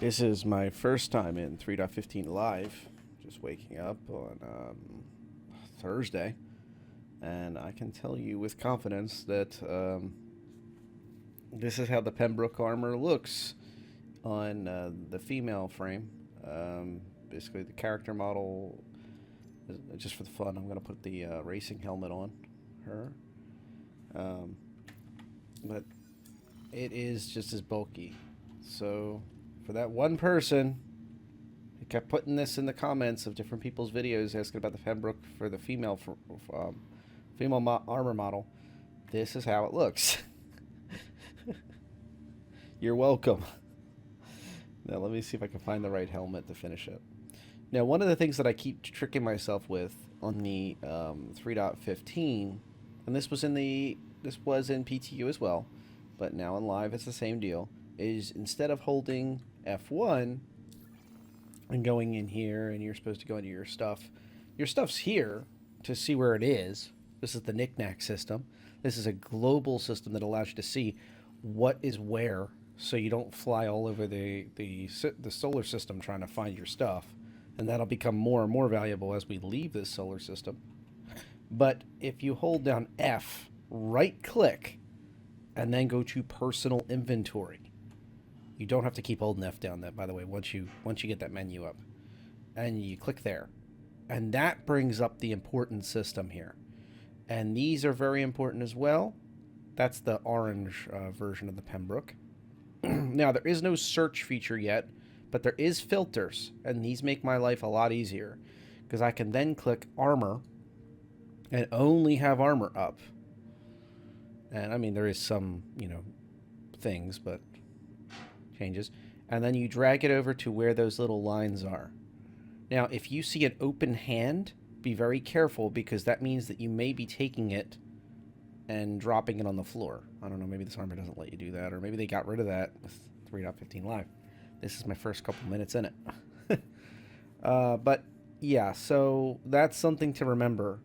This is my first time in 3.15 Live, just waking up on Thursday, and I can tell you with confidence that this is how the Pembroke armor looks on the female frame. Basically, the character model, just for the fun, I'm going to put the racing helmet on her. But it is just as bulky. So for that one person who kept putting this in the comments of different people's videos asking about the Pembroke for the female armor model, this is how it looks. You're welcome. Now let me see if I can find the right helmet to finish it. Now, one of the things that I keep tricking myself with on the 3.15, and this was in PTU as well, but now in live it's the same deal, is instead of holding F1 and going in here and you're supposed to go into your stuff's here to see where it is. This is the knick-knack system. This is a global system that allows you to see what is where, so you don't fly all over the solar system trying to find your stuff. And that'll become more and more valuable as we leave this solar system. But if you hold down F, right-click, and then go to Personal Inventory, you don't have to keep holding F down, that, by the way, once you get that menu up. And you click there. And that brings up the important system here. And these are very important as well. That's the orange version of the Pembroke. Now, there is no search feature yet, but there is filters, and these make my life a lot easier because I can then click armor and only have armor up. And I mean, there is some, things, but changes. And then you drag it over to where those little lines are. Now, if you see an open hand, be very careful because that means that you may be taking it and dropping it on the floor. I don't know, maybe this armor doesn't let you do that, or maybe they got rid of that with 3.15 Live. This is my first couple minutes in it. But yeah, so that's something to remember.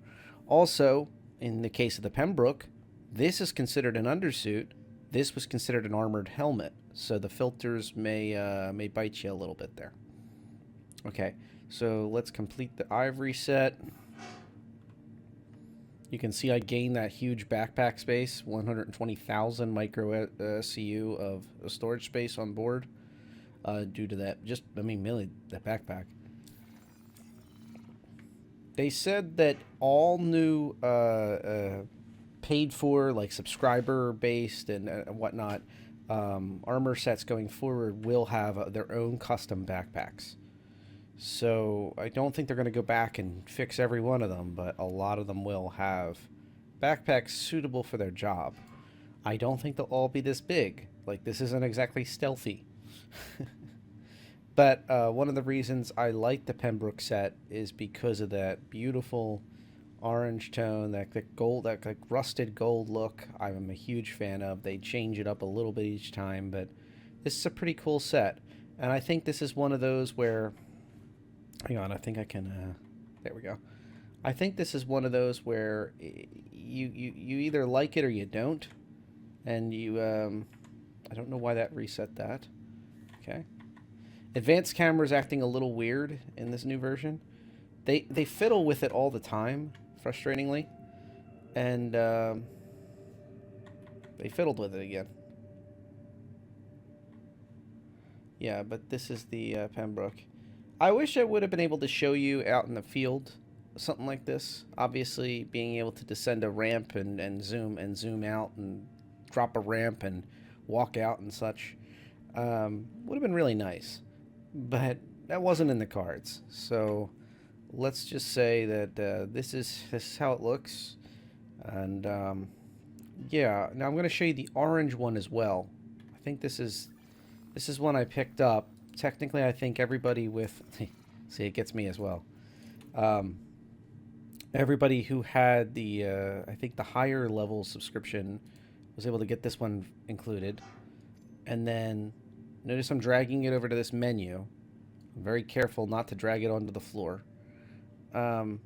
Also, in the case of the Pembroke, this is considered an undersuit. This was considered an armored helmet. So the filters may bite you a little bit there. Okay, so let's complete the ivory set. You can see I gained that huge backpack space, 120,000 micro SCU of storage space on board. Due to that, mainly that backpack. They said that all new paid for, like subscriber based and whatnot, armor sets going forward will have their own custom backpacks. So I don't think they're going to go back and fix every one of them, but a lot of them will have backpacks suitable for their job. I don't think they'll all be this big. Like, this isn't exactly stealthy. But one of the reasons I like the Pembroke set is because of that beautiful orange tone, that gold, that like rusted gold look. I'm a huge fan of. They change it up a little bit each time, but this is a pretty cool set. And I think this is one of those where, hang on, I think I can. There we go. I think this is one of those where you either like it or you don't, and I don't know why that reset that. Okay. Advanced camera is acting a little weird in this new version. They fiddle with it all the time, frustratingly. And they fiddled with it again. Yeah, but this is the Pembroke. I wish I would have been able to show you out in the field something like this. Obviously, being able to descend a ramp and zoom out and drop a ramp and walk out and such would have been really nice. But that wasn't in the cards. So let's just say that this is how it looks. And yeah, now I'm going to show you the orange one as well. I think this is one I picked up. Technically, I think everybody with see, it gets me as well. Everybody who had the I think the higher level subscription was able to get this one included. And then notice I'm dragging it over to this menu. I'm very careful not to drag it onto the floor. And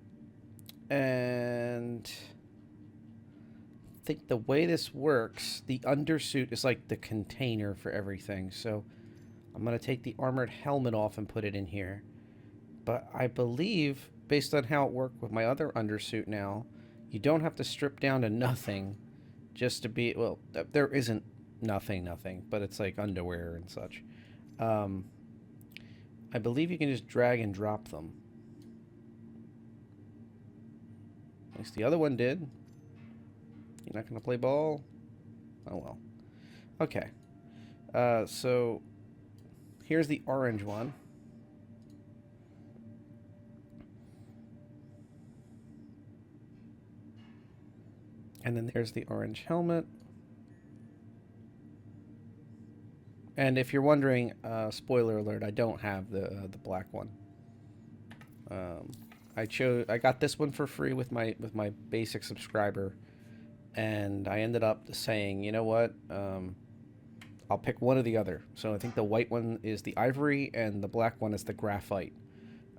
I think the way this works, the undersuit is like the container for everything. So I'm going to take the armored helmet off and put it in here. But I believe, based on how it worked with my other undersuit now, you don't have to strip down to nothing just to be... Well, there isn't nothing, but it's like underwear and such. I believe you can just drag and drop them. At least the other one did. You're not going to play ball? Oh, well. Okay. So, here's the orange one. And then there's the orange helmet. And if you're wondering, spoiler alert, I don't have the black one. I got this one for free with my basic subscriber, and I ended up saying, you know what, I'll pick one or the other. So I think the white one is the ivory, and the black one is the graphite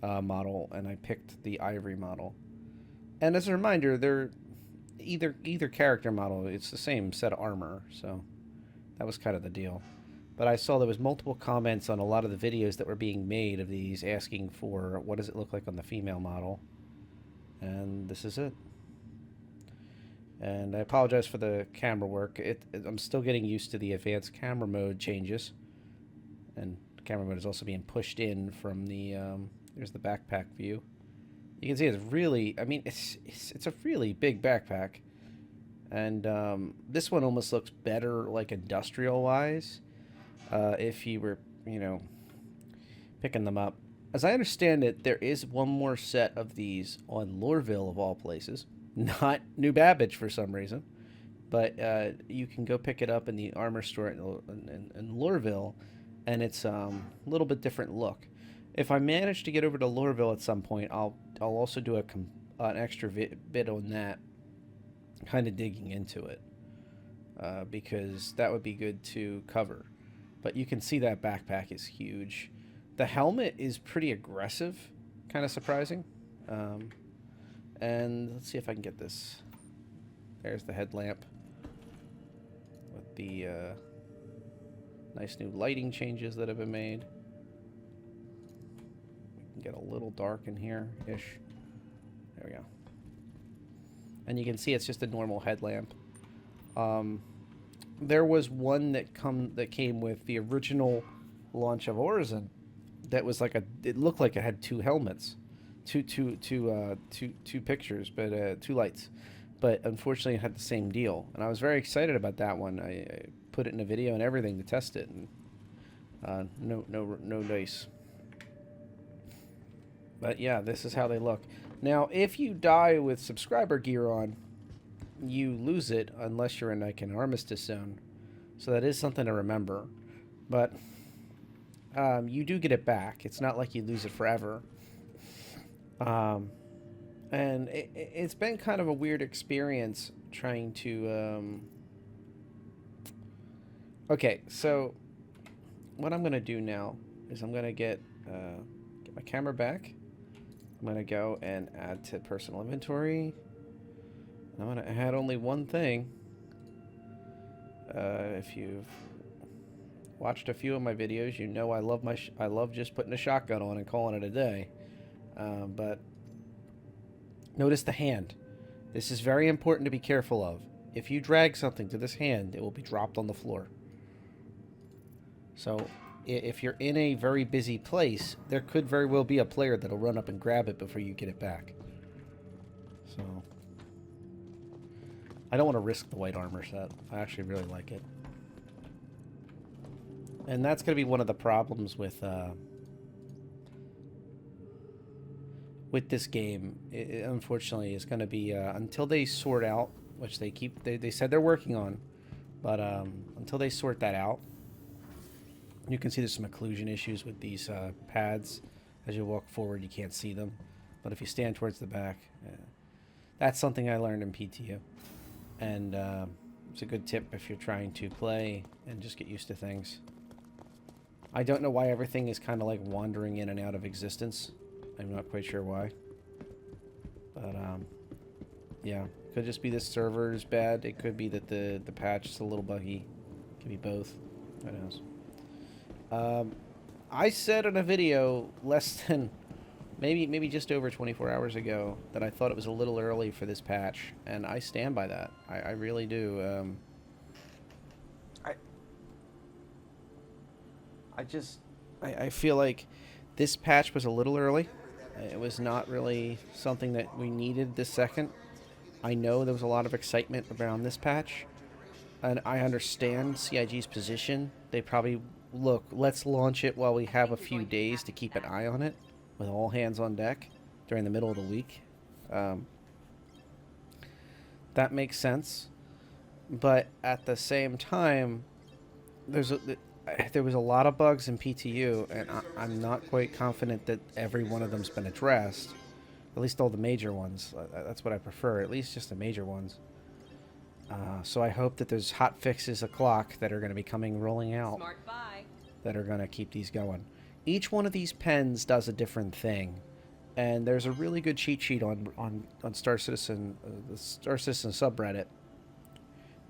model, and I picked the ivory model. And as a reminder, they're either character model, it's the same set of armor, so that was kind of the deal. But I saw there was multiple comments on a lot of the videos that were being made of these asking for what does it look like on the female model. And this is it. And I apologize for the camera work. I'm still getting used to the advanced camera mode changes. And camera mode is also being pushed in from the, there's the backpack view. You can see it's really, I mean, it's a really big backpack. And this one almost looks better, like industrial-wise. If you were, you know, picking them up. As I understand it, there is one more set of these on Lorville, of all places. Not New Babbage for some reason. But you can go pick it up in the armor store in Lorville, and it's a little bit different look. If I manage to get over to Lorville at some point, I'll also do an extra bit on that, kind of digging into it, because that would be good to cover. But you can see that backpack is huge. The helmet is pretty aggressive, kind of surprising. And let's see if I can get this. There's the headlamp with the nice new lighting changes that have been made. We can get a little dark in here-ish. There we go. And you can see it's just a normal headlamp. There was one that came with the original launch of Orison that was like it looked like it had two helmets, two pictures, but two lights, but unfortunately it had the same deal. And I was very excited about that one. I put it in a video and everything to test it, and no dice. But yeah, this is how they look. Now, if you die with subscriber gear on, you lose it unless you're in like an armistice zone. So that is something to remember. But you do get it back. It's not like you lose it forever. And it's been kind of a weird experience trying to... Okay, so what I'm going to do now is I'm going to get my camera back. I'm going to go and add to personal inventory. I'm going to add only one thing. If you've watched a few of my videos, you know I love just putting a shotgun on and calling it a day. But notice the hand. This is very important to be careful of. If you drag something to this hand, it will be dropped on the floor. So if you're in a very busy place, there could very well be a player that'll run up and grab it before you get it back. So I don't want to risk the white armor set. I actually really like it. And that's going to be one of the problems with this game. It unfortunately, is going to be until they sort out, which they said they're working on, but until they sort that out, you can see there's some occlusion issues with these pads. As you walk forward, you can't see them, but if you stand towards the back, that's something I learned in PTU. And it's a good tip if you're trying to play and just get used to things. I don't know why everything is kind of like wandering in and out of existence. I'm not quite sure why. But, yeah. Could just be the server is bad. It could be that the patch is a little buggy. Could be both. Who knows? I said in a video less than maybe just over 24 hours ago that I thought it was a little early for this patch, and I stand by that. I really do. I feel like this patch was a little early. It was not really something that we needed this second. I know there was a lot of excitement around this patch, and I understand CIG's position. They probably, look, let's launch it while we have a few days to keep an eye on it, with all hands on deck during the middle of the week. That makes sense. But at the same time, there was a lot of bugs in PTU, and I'm not quite confident that every one of them's been addressed. At least all the major ones. That's what I prefer, at least just the major ones. So I hope that there's hot fixes o'clock that are going to be rolling out. Smart buy. That are going to keep these going. Each one of these pens does a different thing. And there's a really good cheat sheet on Star Citizen, the Star Citizen subreddit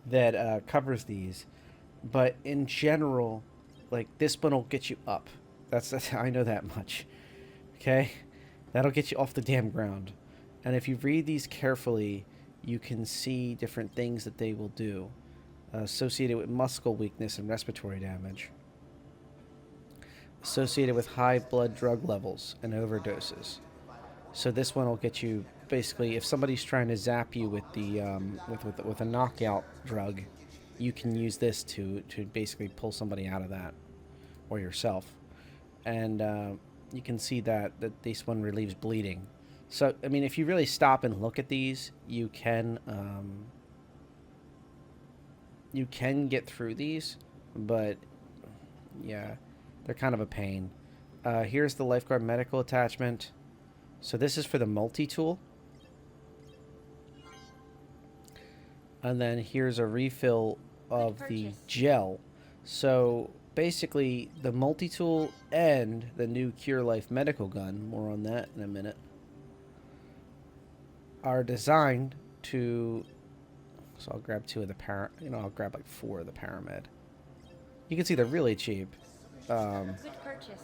that covers these. But in general, like, this one will get you up. That's I know that much. Okay? That'll get you off the damn ground. And if you read these carefully, you can see different things that they will do associated with muscle weakness and respiratory damage, associated with high blood drug levels and overdoses. So this one will get you, basically, if somebody's trying to zap you with the with a knockout drug, you can use this to basically pull somebody out of that, or yourself. And you can see that this one relieves bleeding. So, I mean, if you really stop and look at these, you can get through these, but yeah, they're kind of a pain. Here's the Lifeguard medical attachment. So this is for the multi-tool. And then here's a refill of the gel. So basically, the multi-tool and the new Cure Life medical gun, more on that in a minute, are designed to... So I'll grab 2 of the I'll grab like 4 of the Paramed. You can see they're really cheap. Good purchase.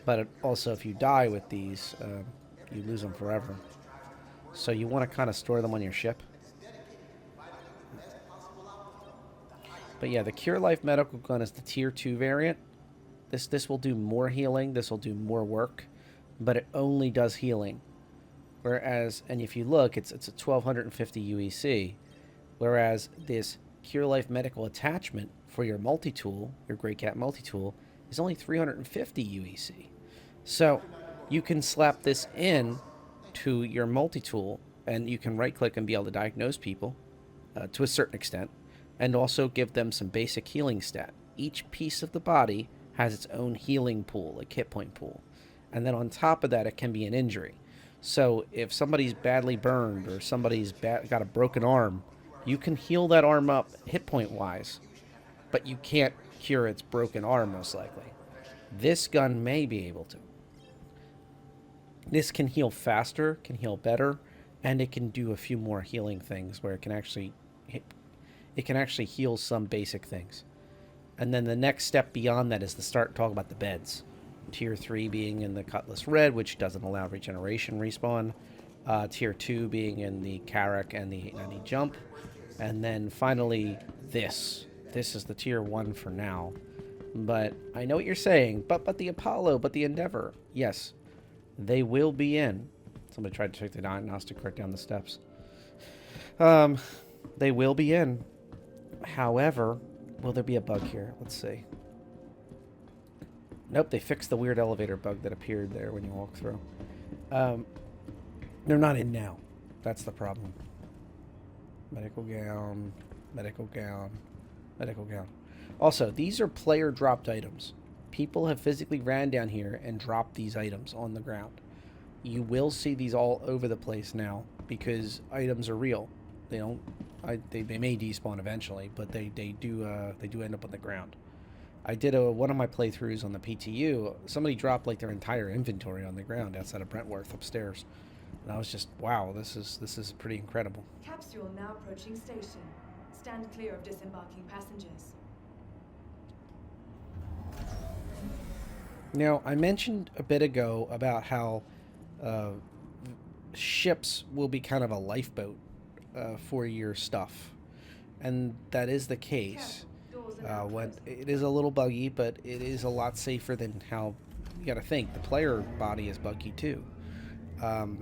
But also, if you die with these, you lose them forever. So you want to kind of store them on your ship. But yeah, the Cure Life medical gun is the tier 2 variant. This will do more healing. This will do more work, but it only does healing. Whereas, and if you look, it's a 1250 UEC. Whereas this Cure Life medical attachment for your multi-tool, your Grey Cat multi-tool, is only 350 UEC. So you can slap this in to your multi-tool, and you can right-click and be able to diagnose people to a certain extent, and also give them some basic healing stat. Each piece of the body has its own healing pool, like hit point pool. And then on top of that, it can be an injury. So if somebody's badly burned or somebody's got a broken arm, you can heal that arm up hit point wise, but you can't cure its broken arm most likely. This gun may be able to. This can heal faster, can heal better, and it can do a few more healing things where it can actually heal some basic things. And then the next step beyond that is to start talking about the beds. Tier 3 being in the Cutlass Red, which doesn't allow regeneration respawn. Tier 2 being in the Carrack and the 890 Jump. And then finally, this. This is the Tier 1 for now. But I know what you're saying. But the Apollo, but the Endeavor. Yes, they will be in. Somebody tried to take the diagnostic cart down the steps. They will be in. However, will there be a bug here? Let's see. Nope, they fixed the weird elevator bug that appeared there when you walk through. They're not in now. That's the problem. Medical gown, medical gown, medical gown. Also, these are player dropped items. People have physically ran down here and dropped these items on the ground. You will see these all over the place now because items are real. They don't. They may despawn eventually, but they do end up on the ground. I did one of my playthroughs on the PTU. Somebody dropped like their entire inventory on the ground outside of Brentworth upstairs, and I was just, wow, this is pretty incredible. Capsule now approaching station. Stand clear of disembarking passengers. Now, I mentioned a bit ago about how uh, ships will be kind of a lifeboat for your stuff, and that is the case. Doors are now When closing. it is a little buggy, but it is a lot safer than how you got to think. The player body is buggy too.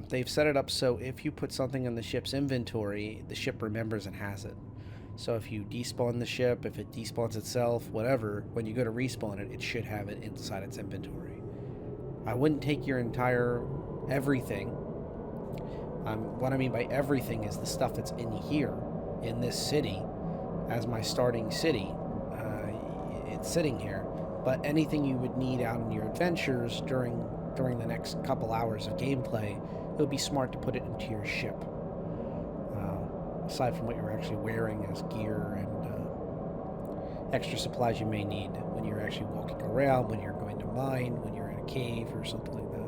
They've set it up so if you put something in the ship's inventory, the ship remembers and has it. So if you despawn the ship, if it despawns itself, whatever, when you go to respawn it, it should have it inside its inventory. I wouldn't take your entire everything. What I mean by everything is the stuff that's in here, in this city, as my starting city. It's sitting here. But anything you would need out in your adventures during the next couple hours of gameplay, it would be smart to put it into your ship. Aside from what you're actually wearing as gear and extra supplies you may need when you're actually walking around, when you're going to mine, when you're in a cave or something like that.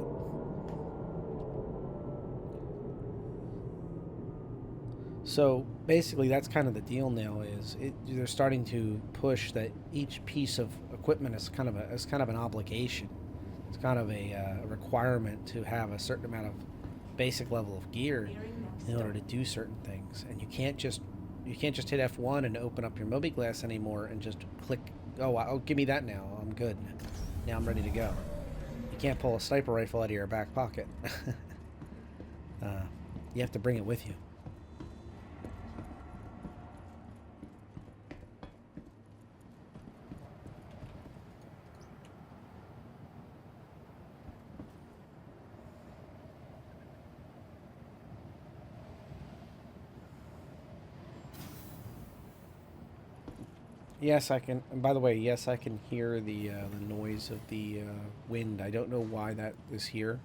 So basically, that's kind of the deal now. They're starting to push that each piece of equipment is kind of an obligation. It's kind of a requirement to have a certain amount of basic level of gear in order to do certain things, and you can't just hit F1 and open up your Moby Glass anymore and just click. Oh, give me that now. I'm good. Now I'm ready to go. You can't pull a sniper rifle out of your back pocket. You have to bring it with you. Yes, I can. And by the way, yes, I can hear the noise of the wind. I don't know why that is here.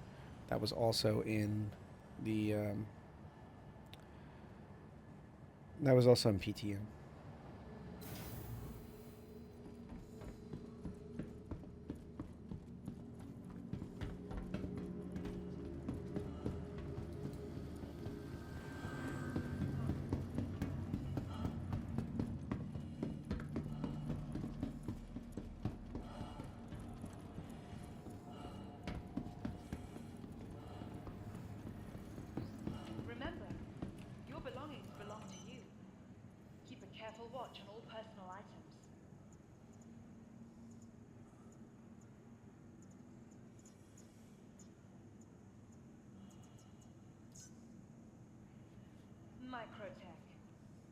That was also in the that was also in PTM. Remember, your belongings belong to you. Keep a careful watch on all personal items. Microtech,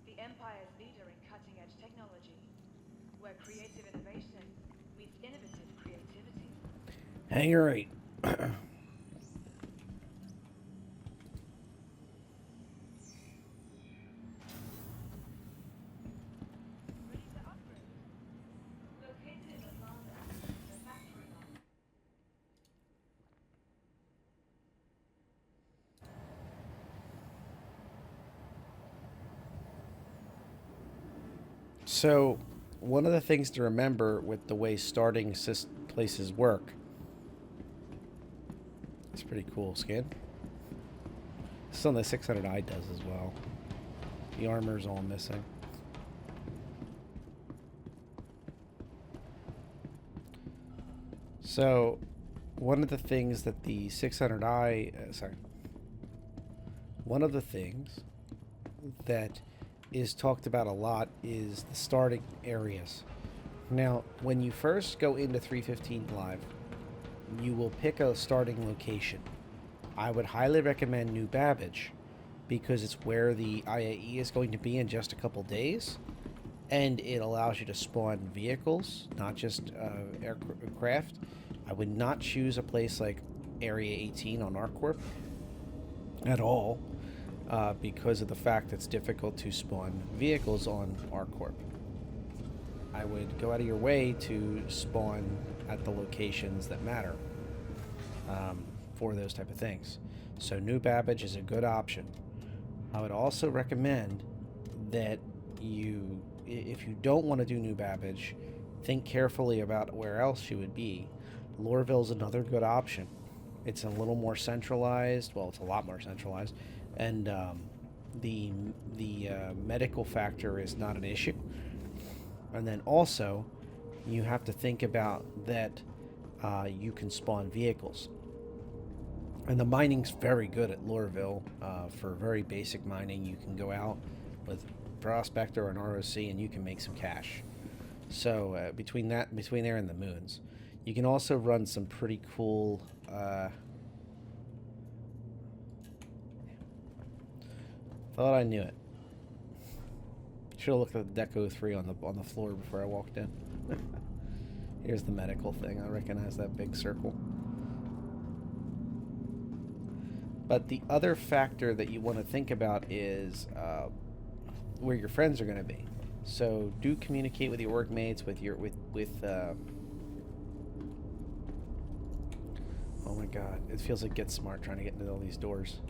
the Empire's leader in cutting-edge technology, where creative innovation meets innovative creativity. Hangar 8. Ready to upgrade? Located in the plaza, the factory line. So, one of the things to remember with the way starting places work. It's pretty cool skin. This on the 600i does as well. The armor's all missing. So, one of the things that the 600i, one of the things that is talked about a lot is the starting areas. Now, when you first go into 315 Live, you will pick a starting location. I would highly recommend New Babbage because it's where the IAE is going to be in just a couple days, and it allows you to spawn vehicles, not just aircraft. I would not choose a place like Area 18 on ArcCorp at all because of the fact it's difficult to spawn vehicles on ArcCorp. I would go out of your way to spawn at the locations that matter for those type of things. So New Babbage is a good option. I would also recommend that you, if you don't want to do New Babbage, think carefully about where else you would be. Lorville's another good option. It's a little more centralized. Well, it's a lot more centralized, and the medical factor is not an issue. And then also, you have to think about that you can spawn vehicles. And the mining's very good at Loreville. For very basic mining, you can go out with Prospector or an ROC and you can make some cash. So between there and the moons, you can also run some pretty cool. Thought I knew it. Should have looked at the Deco 3 on the floor before I walked in. Here's the medical thing. I recognize that big circle. But the other factor that you want to think about is where your friends are going to be. So do communicate with your workmates, with oh my god, it feels like Get Smart trying to get into all these doors.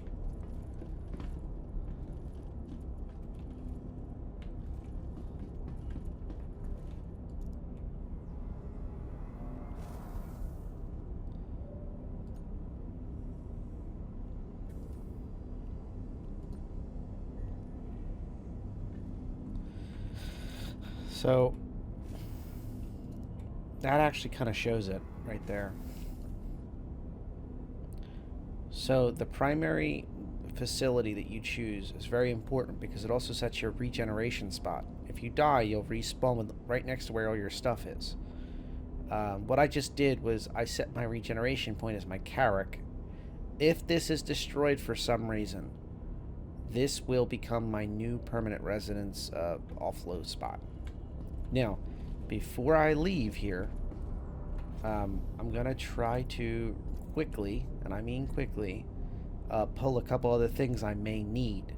So that actually kind of shows it right there. So the primary facility that you choose is very important because it also sets your regeneration spot. If you die, you'll respawn right next to where all your stuff is. What I just did was I set my regeneration point as my Carrack. If this is destroyed for some reason, this will become my new permanent residence offload spot. Now, before I leave here, I'm going to try to quickly, and I mean quickly, pull a couple other things I may need.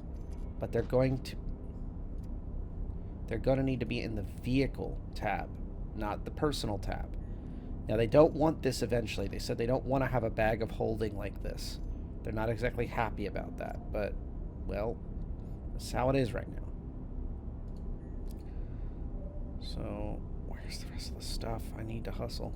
But they're going to need to be in the vehicle tab, not the personal tab. Now, they don't want this eventually. They said they don't want to have a bag of holding like this. They're not exactly happy about that, but, well, that's how it is right now. So, where's the rest of the stuff? I need to hustle.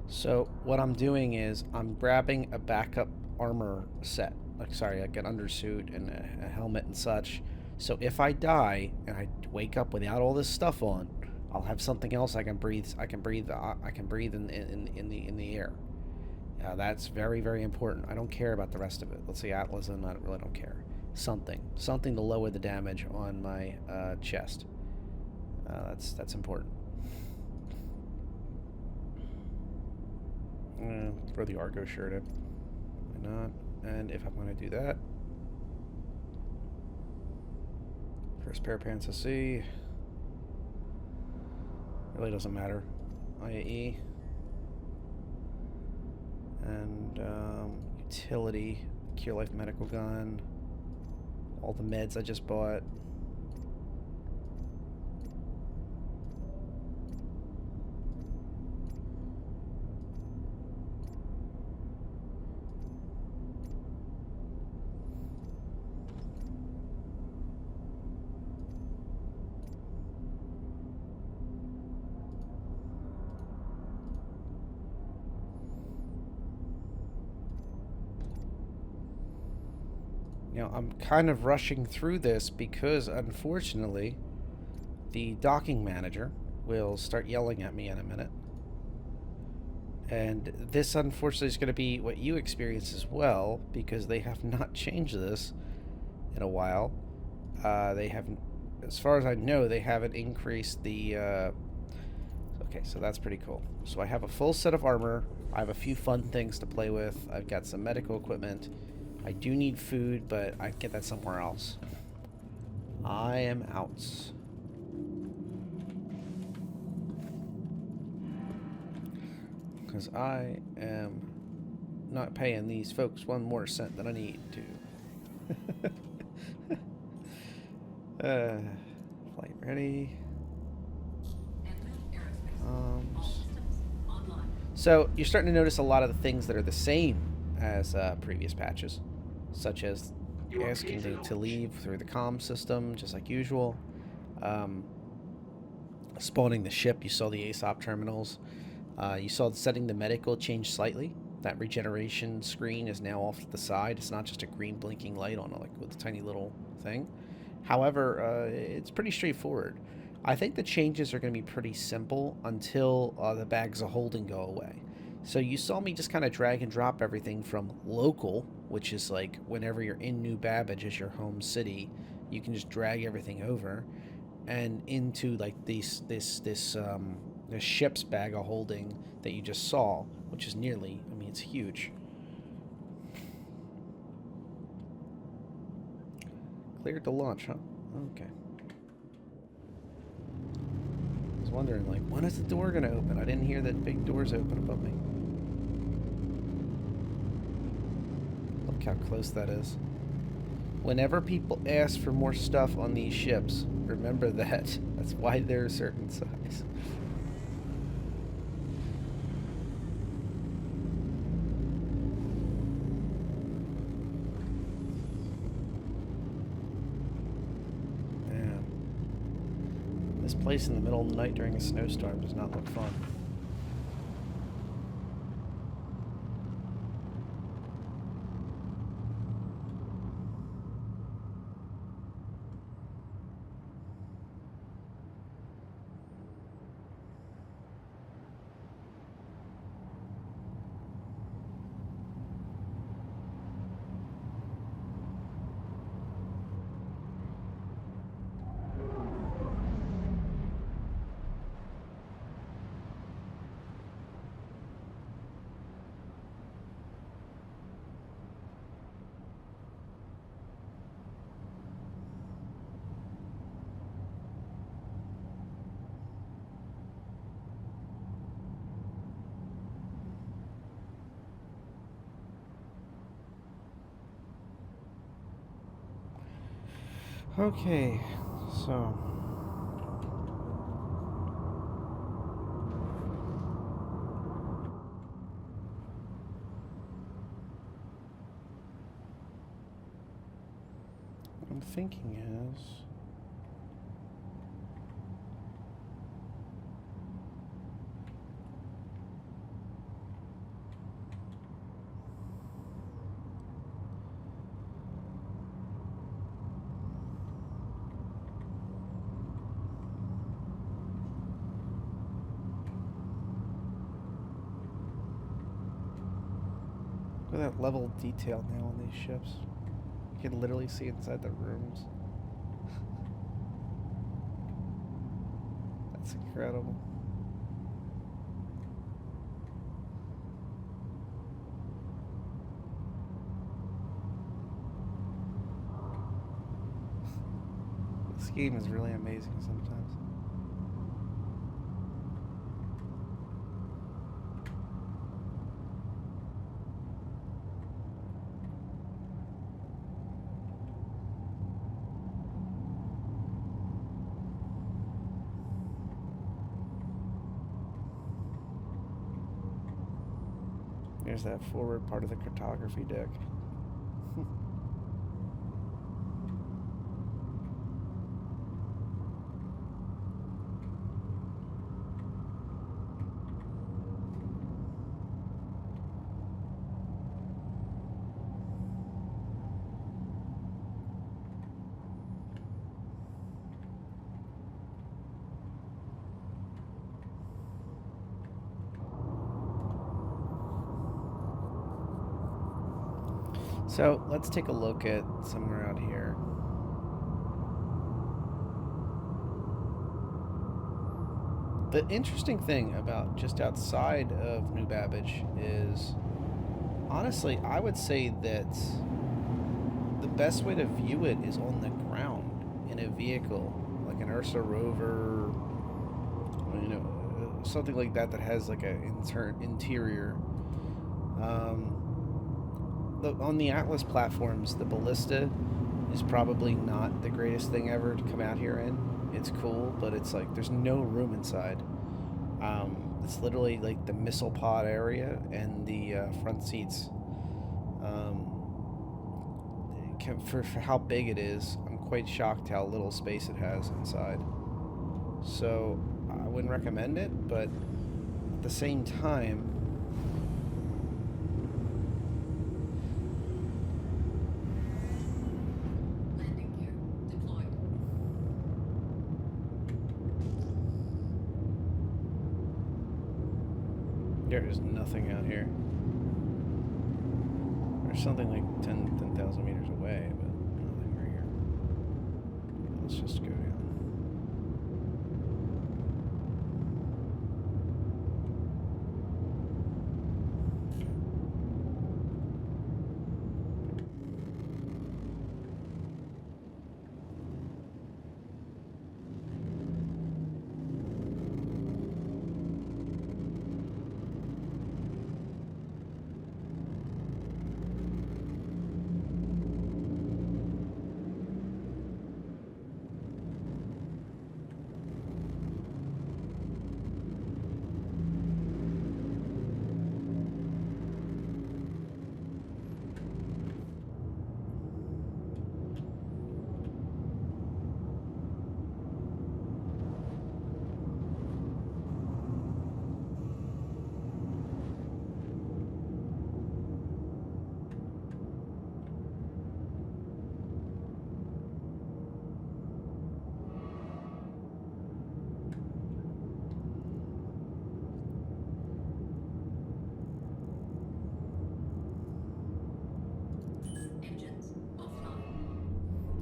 So, what I'm doing is I'm grabbing a backup armor set. Like, like an undersuit and a helmet and such. So, if I die and I wake up without all this stuff on, I'll have something else I can breathe. I can breathe in the air. That's very, very important. I don't care about the rest of it. Let's see, Atlas, and I really don't care. Something to lower the damage on my chest. That's important. Throw the Argo shirt in. Why not? And if I'm going to do that, first pair of pants I see. Really doesn't matter. IAE. And utility, Cure Life medical gun, all the meds I just bought. Now, I'm kind of rushing through this because, unfortunately, the docking manager will start yelling at me in a minute. And this, unfortunately, is going to be what you experience as well, because they have not changed this in a while. They haven't, as far as I know, they haven't increased the... Okay, so that's pretty cool. So I have a full set of armor. I have a few fun things to play with. I've got some medical equipment. I do need food, but I can get that somewhere else. I am out. Because I am not paying these folks one more cent than I need to. Flight ready. So you're starting to notice a lot of the things that are the same as previous patches, such as asking to leave through the comm system, just like usual. Spawning the ship, you saw the ASOP terminals. You saw setting the medical change slightly. That regeneration screen is now off to the side. It's not just a green blinking light on it, like with a tiny little thing. However, it's pretty straightforward. I think the changes are going to be pretty simple until the bags of holding go away. So you saw me just kind of drag and drop everything from local, which is like whenever you're in New Babbage as your home city, you can just drag everything over, and into like this ship's bag of holding that you just saw, which is nearly, I mean, it's huge. Cleared to launch, huh? Okay. I was wondering, like, when is the door gonna open? I didn't hear that big doors open above me. Look how close that is. Whenever people ask for more stuff on these ships, remember that. That's why they're a certain size. This place in the middle of the night during a snowstorm does not look fun. Okay, so what I'm thinking is look at that level of detail now on these ships. You can literally see inside the rooms. That's incredible. This game is really amazing sometimes. There's that forward part of the cartography deck. So let's take a look at somewhere out here. The interesting thing about just outside of New Babbage is, honestly, I would say that the best way to view it is on the ground in a vehicle, like an Ursa rover, you know, something like that that has like an interior. On the Atlas platforms, the ballista is probably not the greatest thing ever to come out here in. It's cool, but it's like there's no room inside. It's literally like the missile pod area and the front seats. For how big it is, I'm quite shocked how little space it has inside. So I wouldn't recommend it, but at the same time, There is nothing out here. There's something like 10,000 meters away, but nothing right here. Yeah, let's just go down.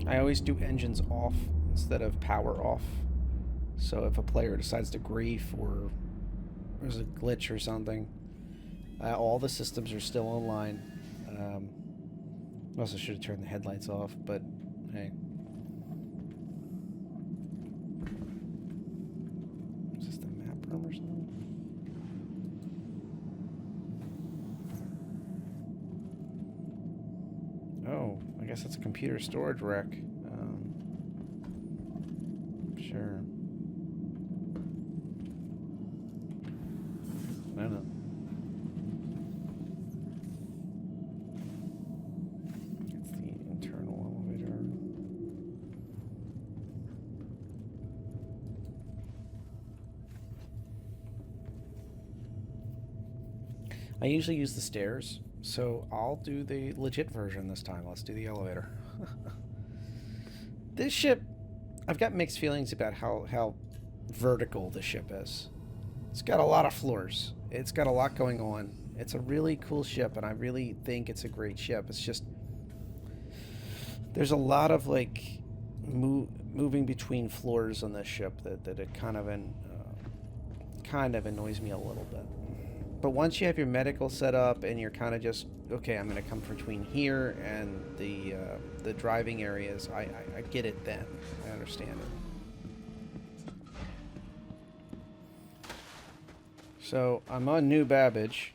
I always do engines off instead of power off. So if a player decides to grief or there's a glitch or something, all the systems are still online. Also should have turned the headlights off, but hey. Is this the map room or something? Oh, I guess it's a computer storage rack. Sure. I don't know. It's the internal elevator. I usually use the stairs, so I'll do the legit version this time. Let's do the elevator. This ship, I've got mixed feelings about how vertical the ship is. It's got a lot of floors. It's got a lot going on. It's a really cool ship, and I really think it's a great ship. It's just there's a lot of like moving between floors on this ship that it kind of annoys me a little bit. But once you have your medical set up and you're kind of just okay, I'm going to come between here and the driving areas. I get it then. I understand it. So I'm on New Babbage.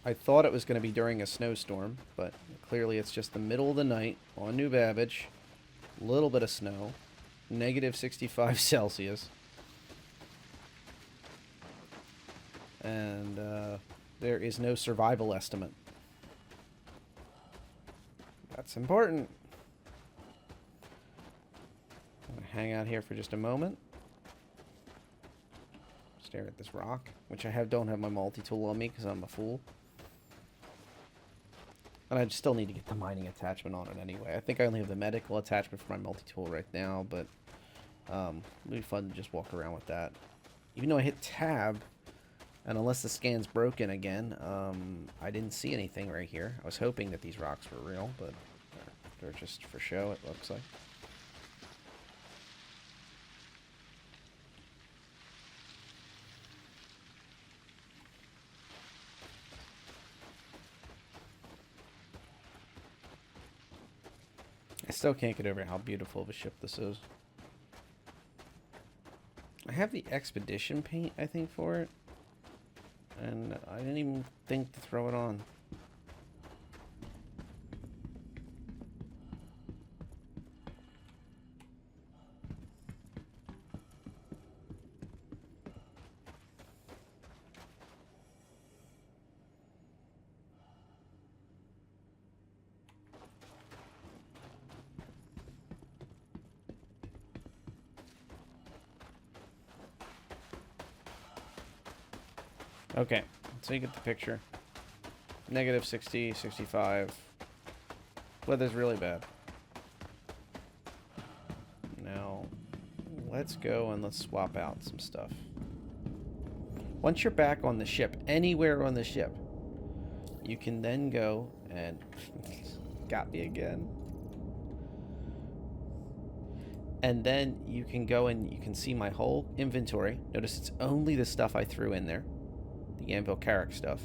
I thought it was going to be during a snowstorm, but clearly it's just the middle of the night on New Babbage. A little bit of snow. Negative 65 Celsius. And there is no survival estimate. That's important. I'm going to hang out here for just a moment. Stare at this rock, which don't have my multi-tool on me because I'm a fool. And I still need to get the mining attachment on it anyway. I think I only have the medical attachment for my multi-tool right now, but it'll be fun to just walk around with that. Even though I hit tab, and unless the scan's broken again, I didn't see anything right here. I was hoping that these rocks were real, but they're just for show, it looks like. I still can't get over how beautiful of a ship this is. I have the expedition paint, I think, for it. And I didn't even think to throw it on. Okay, so you get the picture. Negative 60, 65. Weather's really bad. Now, let's go and let's swap out some stuff. Once you're back on the ship, anywhere on the ship, you can then go and... got me again. And then you can go and you can see my whole inventory. Notice it's only the stuff I threw in there. The Anvil Carrack stuff.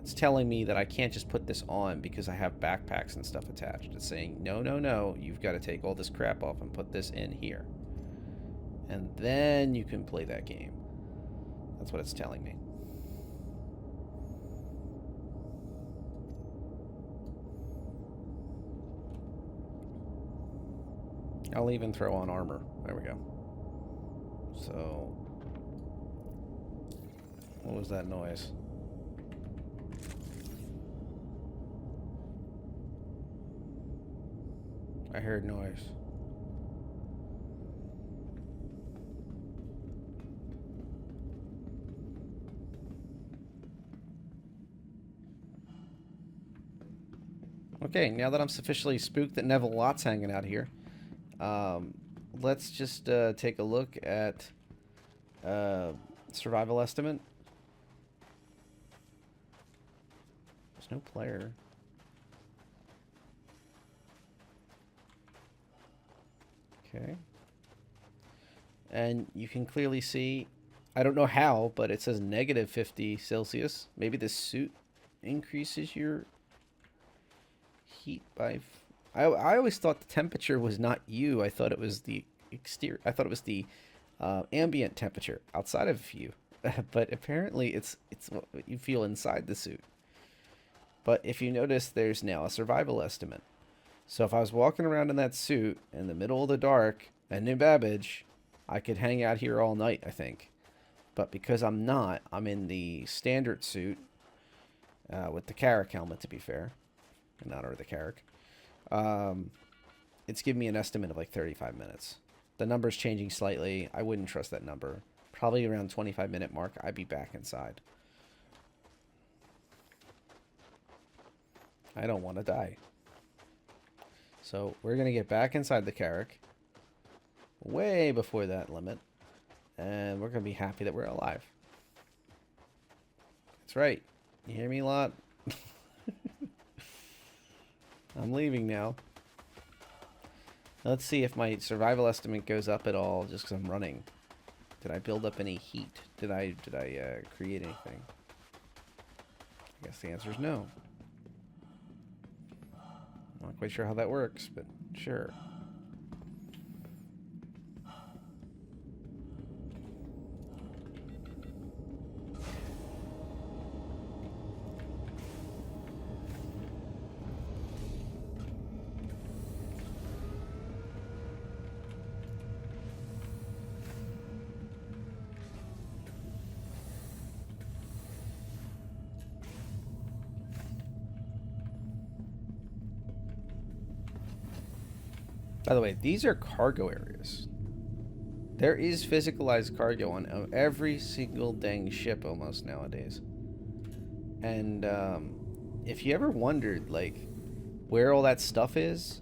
It's telling me that I can't just put this on because I have backpacks and stuff attached. It's saying, no, no, no, you've got to take all this crap off and put this in here. And then you can play that game. That's what it's telling me. I'll even throw on armor. There we go. So, what was that noise? I heard noise. Okay, now that I'm sufficiently spooked that Neville Lott's hanging out here, let's just take a look at survival estimate. There's no player. Okay. And you can clearly see, I don't know how, but it says negative 50 Celsius. Maybe this suit increases your heat by... I always thought the temperature was not you. I thought it was the exterior. I thought it was the ambient temperature outside of you. But apparently it's what you feel inside the suit. But if you notice, there's now a survival estimate. So if I was walking around in that suit in the middle of the dark and in Babbage, I could hang out here all night, I think. But because I'm not, I'm in the standard suit with the Carrack helmet, to be fair. Not or the Carrack. It's giving me an estimate of like 35 minutes. The number's changing slightly. I wouldn't trust that number. Probably around 25-minute mark, I'd be back inside. I don't want to die. So we're going to get back inside the Carrack way before that limit. And we're going to be happy that we're alive. That's right. You hear me, Lot? I'm leaving now. Let's see if my survival estimate goes up at all just because I'm running. Did I build up any heat? Did I create anything? I guess the answer is no. Not quite sure how that works, but sure. By the way, these are cargo areas. There is physicalized cargo on every single dang ship almost nowadays. And if you ever wondered, like, where all that stuff is,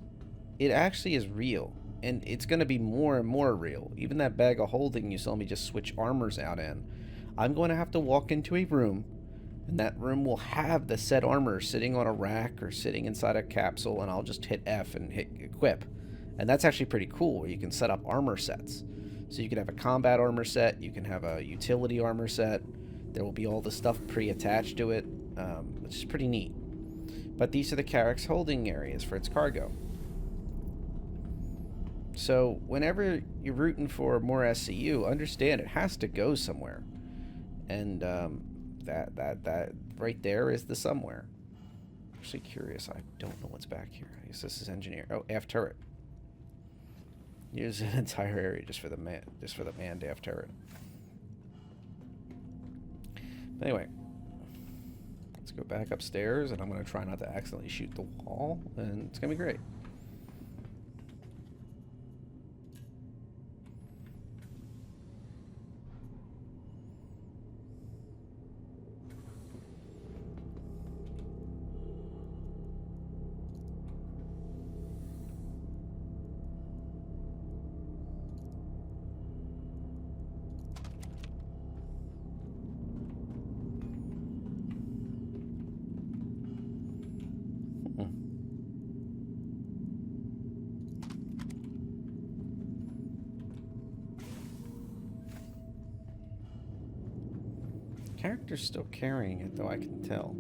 it actually is real. And it's going to be more and more real. Even that bag of holding you saw me just switch armors out in. I'm going to have to walk into a room, and that room will have the set armor sitting on a rack or sitting inside a capsule, and I'll just hit F and hit equip. And that's actually pretty cool, where you can set up armor sets. So you can have a combat armor set, you can have a utility armor set. There will be all the stuff pre-attached to it, which is pretty neat. But these are the Carrack's holding areas for its cargo. So whenever you're rooting for more SCU, understand it has to go somewhere. And that right there is the somewhere. I'm actually curious. I don't know what's back here. I guess this is engineer. Oh, aft turret. Here's an entire area just for the manned aft turret. Anyway, let's go back upstairs, and I'm going to try not to accidentally shoot the wall, and it's going to be great. character's still carrying it, though, I can tell.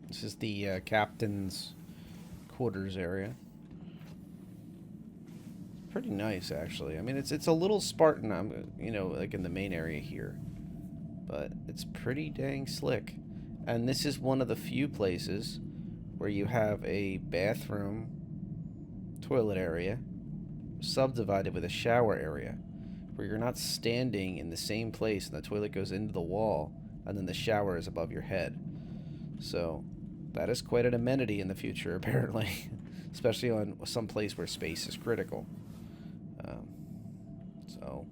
This is the captain's quarters area. Pretty nice, actually. I mean, it's a little Spartan, you know, like in the main area here. But it's pretty dang slick. And this is one of the few places where you have a bathroom, toilet area, subdivided with a shower area, where you're not standing in the same place and the toilet goes into the wall and then the shower is above your head. So that is quite an amenity in the future, apparently, especially on some place where space is critical. So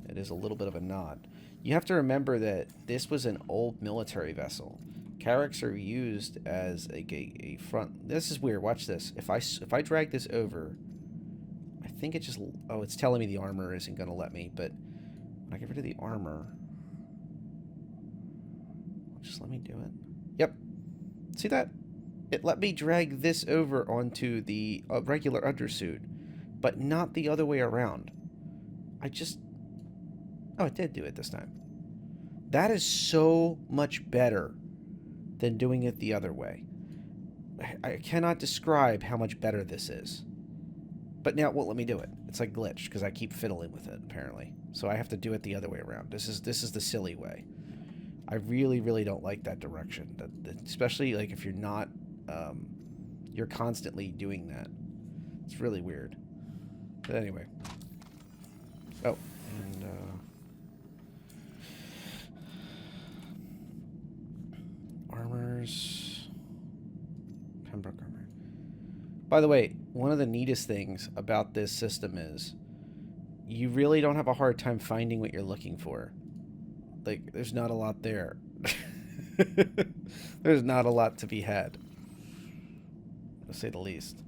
it is a little bit of a nod. You have to remember that this was an old military vessel. Carracks are used as a front. This is weird. Watch this. If I drag this over, I think it just... Oh, it's telling me the armor isn't going to let me, but when I get rid of the armor... Just let me do it. Yep. See that? It let me drag this over onto the regular undersuit, but not the other way around. Oh, it did do it this time. That is so much better than doing it the other way. I cannot describe how much better this is. But now it won't let me do it. It's like glitched because I keep fiddling with it, apparently. So I have to do it the other way around. This is the silly way. I really, really don't like that direction. Especially like if you're not, you're constantly doing that. It's really weird. But anyway. Oh, and armors. Pembroke armor. By the way, one of the neatest things about this system is you really don't have a hard time finding what you're looking for. Like, there's not a lot there. There's not a lot to be had, to say the least.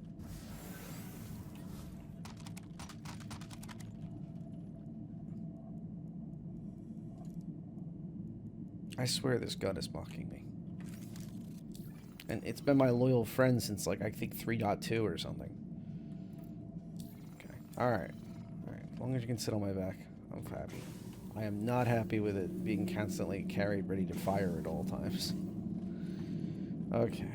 I swear this gun is mocking me. And it's been my loyal friend since, like, I think 3.2 or something. Okay. Alright. Alright. As long as you can sit on my back, I'm happy. I am not happy with it being constantly carried, ready to fire at all times. Okay.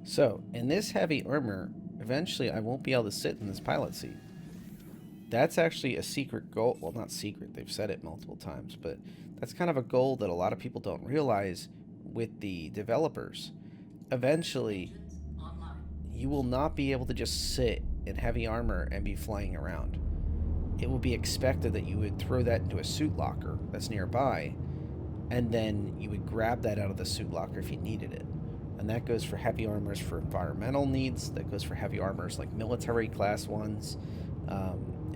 So, in this heavy armor, eventually I won't be able to sit in this pilot seat. That's actually a secret goal. Well, not secret. They've said it multiple times, but that's kind of a goal that a lot of people don't realize with the developers. Eventually, you will not be able to just sit in heavy armor and be flying around. It will be expected that you would throw that into a suit locker that's nearby, and then you would grab that out of the suit locker if you needed it. And that goes for heavy armors for environmental needs. That goes for heavy armors like military class ones.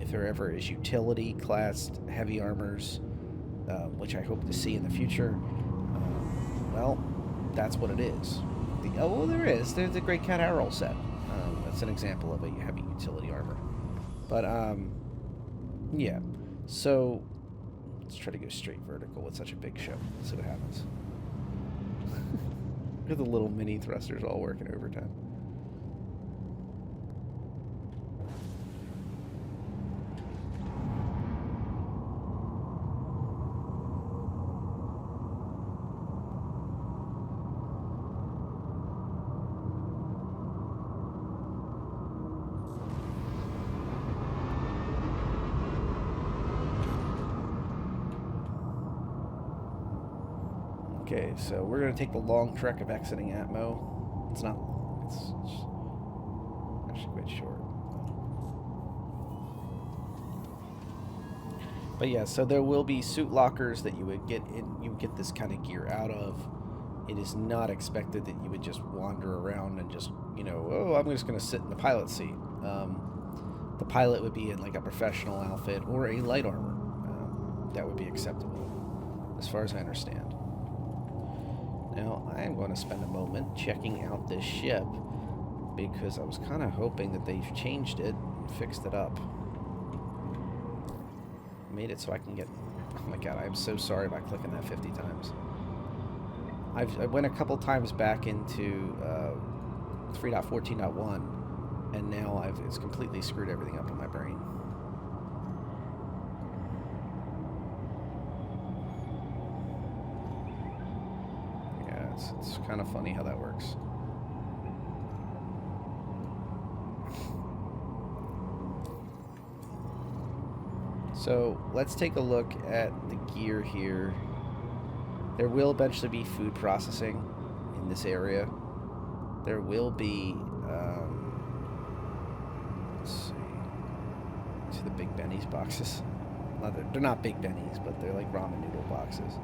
If there ever is utility classed heavy armors, which I hope to see in the future, well, that's what it is. Well, there is. There's the Great Cat Arrow set. That's an example of a heavy utility armor. But, yeah. So, let's try to go straight vertical with such a big ship. Let's see what happens. Look at the little mini thrusters all working overtime. Okay, so we're going to take the long trek of exiting Atmo. It's not long. It's actually quite short. But yeah, so there will be suit lockers that you would get in. You would get this kind of gear out of. It is not expected that you would just wander around and just, you know, oh, I'm just going to sit in the pilot seat. The pilot would be in like a professional outfit or a light armor. That would be acceptable, as far as I understand. Now, I am going to spend a moment checking out this ship because I was kind of hoping that they've changed it and fixed it up. Made it so I can get... Oh my god, I am so sorry about clicking that 50 times. I went a couple times back into 3.14.1 and now it's completely screwed everything up in my brain. It's kind of funny how that works. So let's take a look at the gear here. There will eventually be food processing in this area. There will be, let's see the Big Benny's boxes. Well, they're not Big Benny's, but they're like ramen noodle boxes.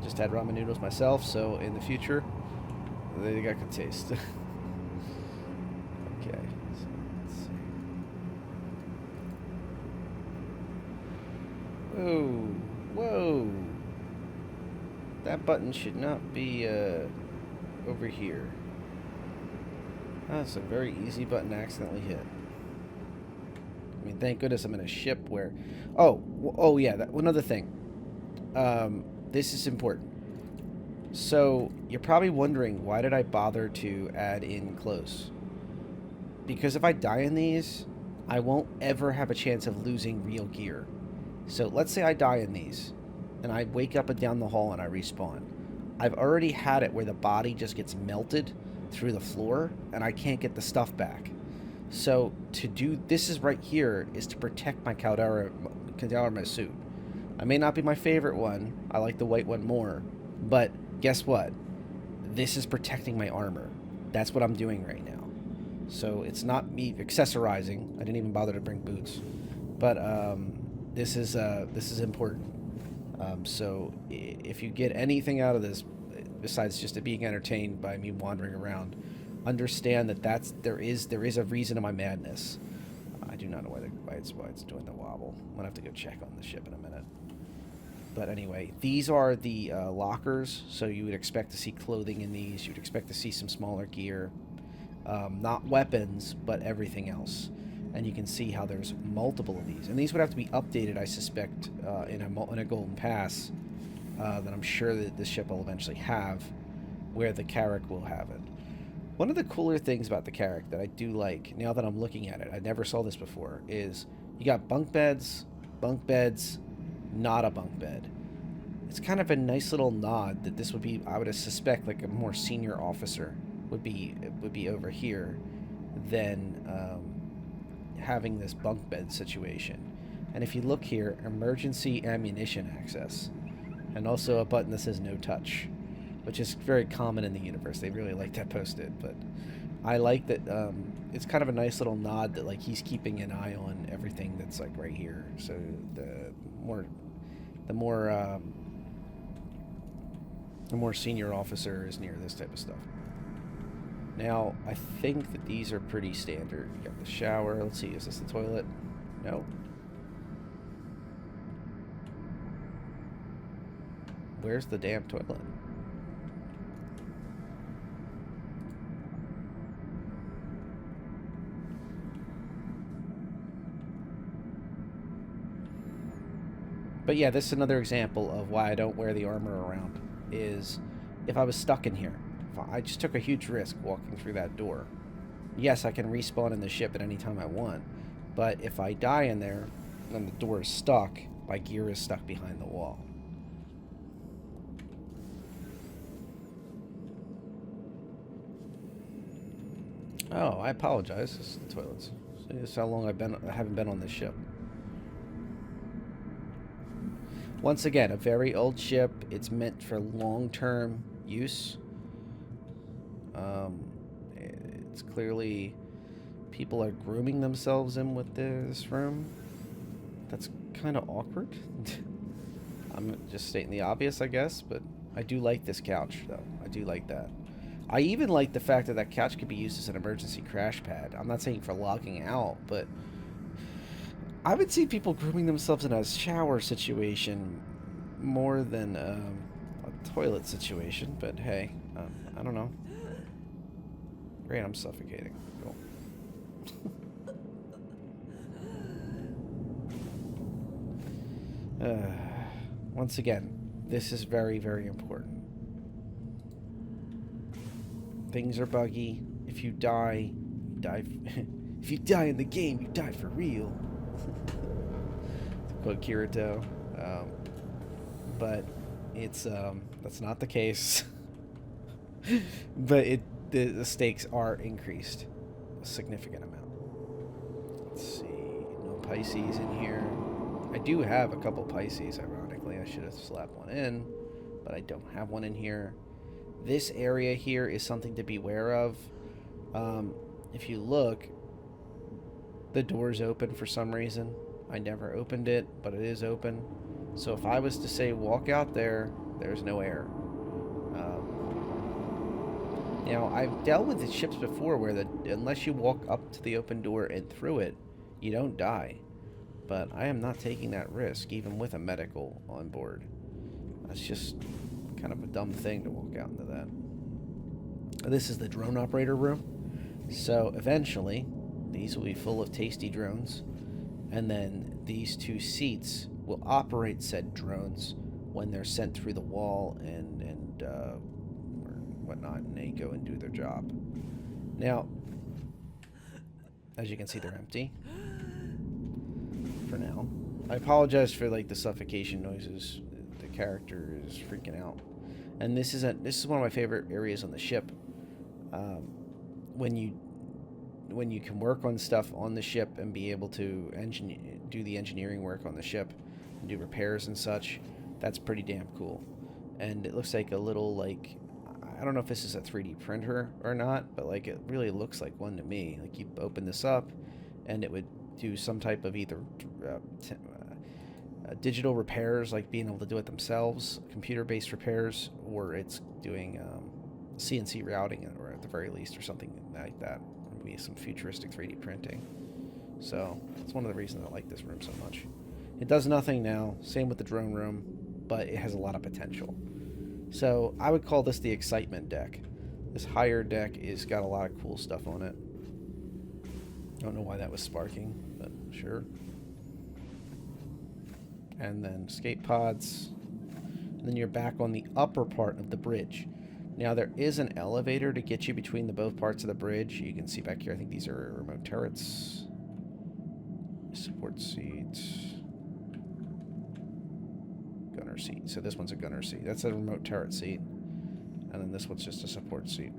Just had ramen noodles myself, so in the future, they got good taste. Okay, so let's see. Whoa, whoa. That button should not be over here. That's a very easy button to accidentally hit. I mean, thank goodness I'm in a ship where... Oh yeah, one other thing. This is important. So, you're probably wondering, why did I bother to add in clothes? Because if I die in these, I won't ever have a chance of losing real gear. So, let's say I die in these, and I wake up and down the hall and I respawn. I've already had it where the body just gets melted through the floor, and I can't get the stuff back. So, to do... This is right here, is to protect my Caldera suit. I may not be my favorite one. I like the white one more. But guess what? This is protecting my armor. That's what I'm doing right now. So it's not me accessorizing. I didn't even bother to bring boots. But this is important. So if you get anything out of this, besides just it being entertained by me wandering around, understand that there is a reason to my madness. I do not know why it's doing the wobble. I'm gonna have to go check on the ship in a minute. But anyway, these are the lockers, so you would expect to see clothing in these. You'd expect to see some smaller gear. Not weapons, but everything else. And you can see how there's multiple of these. And these would have to be updated, I suspect, in a golden pass that I'm sure that this ship will eventually have, where the Carrack will have it. One of the cooler things about the Carrack that I do like, now that I'm looking at it, I never saw this before, is you got bunk beds, not a bunk bed. It's kind of a nice little nod that this would be, I would suspect, like a more senior officer would be over here than having this bunk bed situation. And if you look here, emergency ammunition access, and also a button that says no touch, which is very common in the universe. They really like that posted, but I like that it's kind of a nice little nod that like he's keeping an eye on everything that's like right here. So the more senior officer is near this type of stuff. Now, I think that these are pretty standard. You got the shower. Let's see, is this the toilet? No. Where's the damn toilet? But yeah, this is another example of why I don't wear the armor around, is if I was stuck in here. If I just took a huge risk walking through that door. Yes, I can respawn in the ship at any time I want, but if I die in there and the door is stuck, my gear is stuck behind the wall. Oh, I apologize. This is the toilets. See, this is how long I haven't been on this ship. Once again, a very old ship. It's meant for long-term use. It's clearly people are grooming themselves in with this room. That's kind of awkward. I'm just stating the obvious, I guess, but I do like this couch, though. I do like that. I even like the fact that that couch could be used as an emergency crash pad. I'm not saying for logging out, but I would see people grooming themselves in a shower situation more than a toilet situation, but hey, I don't know. Great, I'm suffocating. Cool. Once again, this is very, very important. Things are buggy. If you die, you die. If you die in the game, you die for real. To quote Kirito. But It's that's not the case. But the stakes are increased a significant amount. Let's see, no Pisces in here. I do have a couple Pisces, ironically. I should have slapped one in, but I don't have one in here. This area here is something to beware of. If you look, the door's open for some reason. I never opened it, but it is open. So if I was to say walk out there, there's no air. Now, I've dealt with the ships before where unless you walk up to the open door and through it, you don't die. But I am not taking that risk, even with a medical on board. That's just kind of a dumb thing to walk out into that. This is the drone operator room. So eventually, these will be full of tasty drones. And then these two seats will operate said drones when they're sent through the wall and whatnot, and they go and do their job. Now, as you can see, they're empty for now. I apologize for like the suffocation noises. The character is freaking out, and this is one of my favorite areas on the ship. When you can work on stuff on the ship and be able to do the engineering work on the ship and do repairs and such, that's pretty damn cool. And it looks like a little, like, I don't know if this is a 3D printer or not, but like it really looks like one to me. Like you open this up and it would do some type of either digital repairs, like being able to do it themselves, computer-based repairs, or it's doing CNC routing, or at the very least, or something like that. Maybe some futuristic 3D printing. So that's one of the reasons I like this room so much. It does nothing now, same with the drone room, but it has a lot of potential. So I would call this the excitement deck. This higher deck is got a lot of cool stuff on it. I don't know why that was sparking, but sure. And then escape pods. And then you're back on the upper part of the bridge. Now there is an elevator to get you between the both parts of the bridge. You can see back here, I think these are remote turrets. Support seats. Gunner seat. So this one's a gunner seat. That's a remote turret seat. And then this one's just a support seat.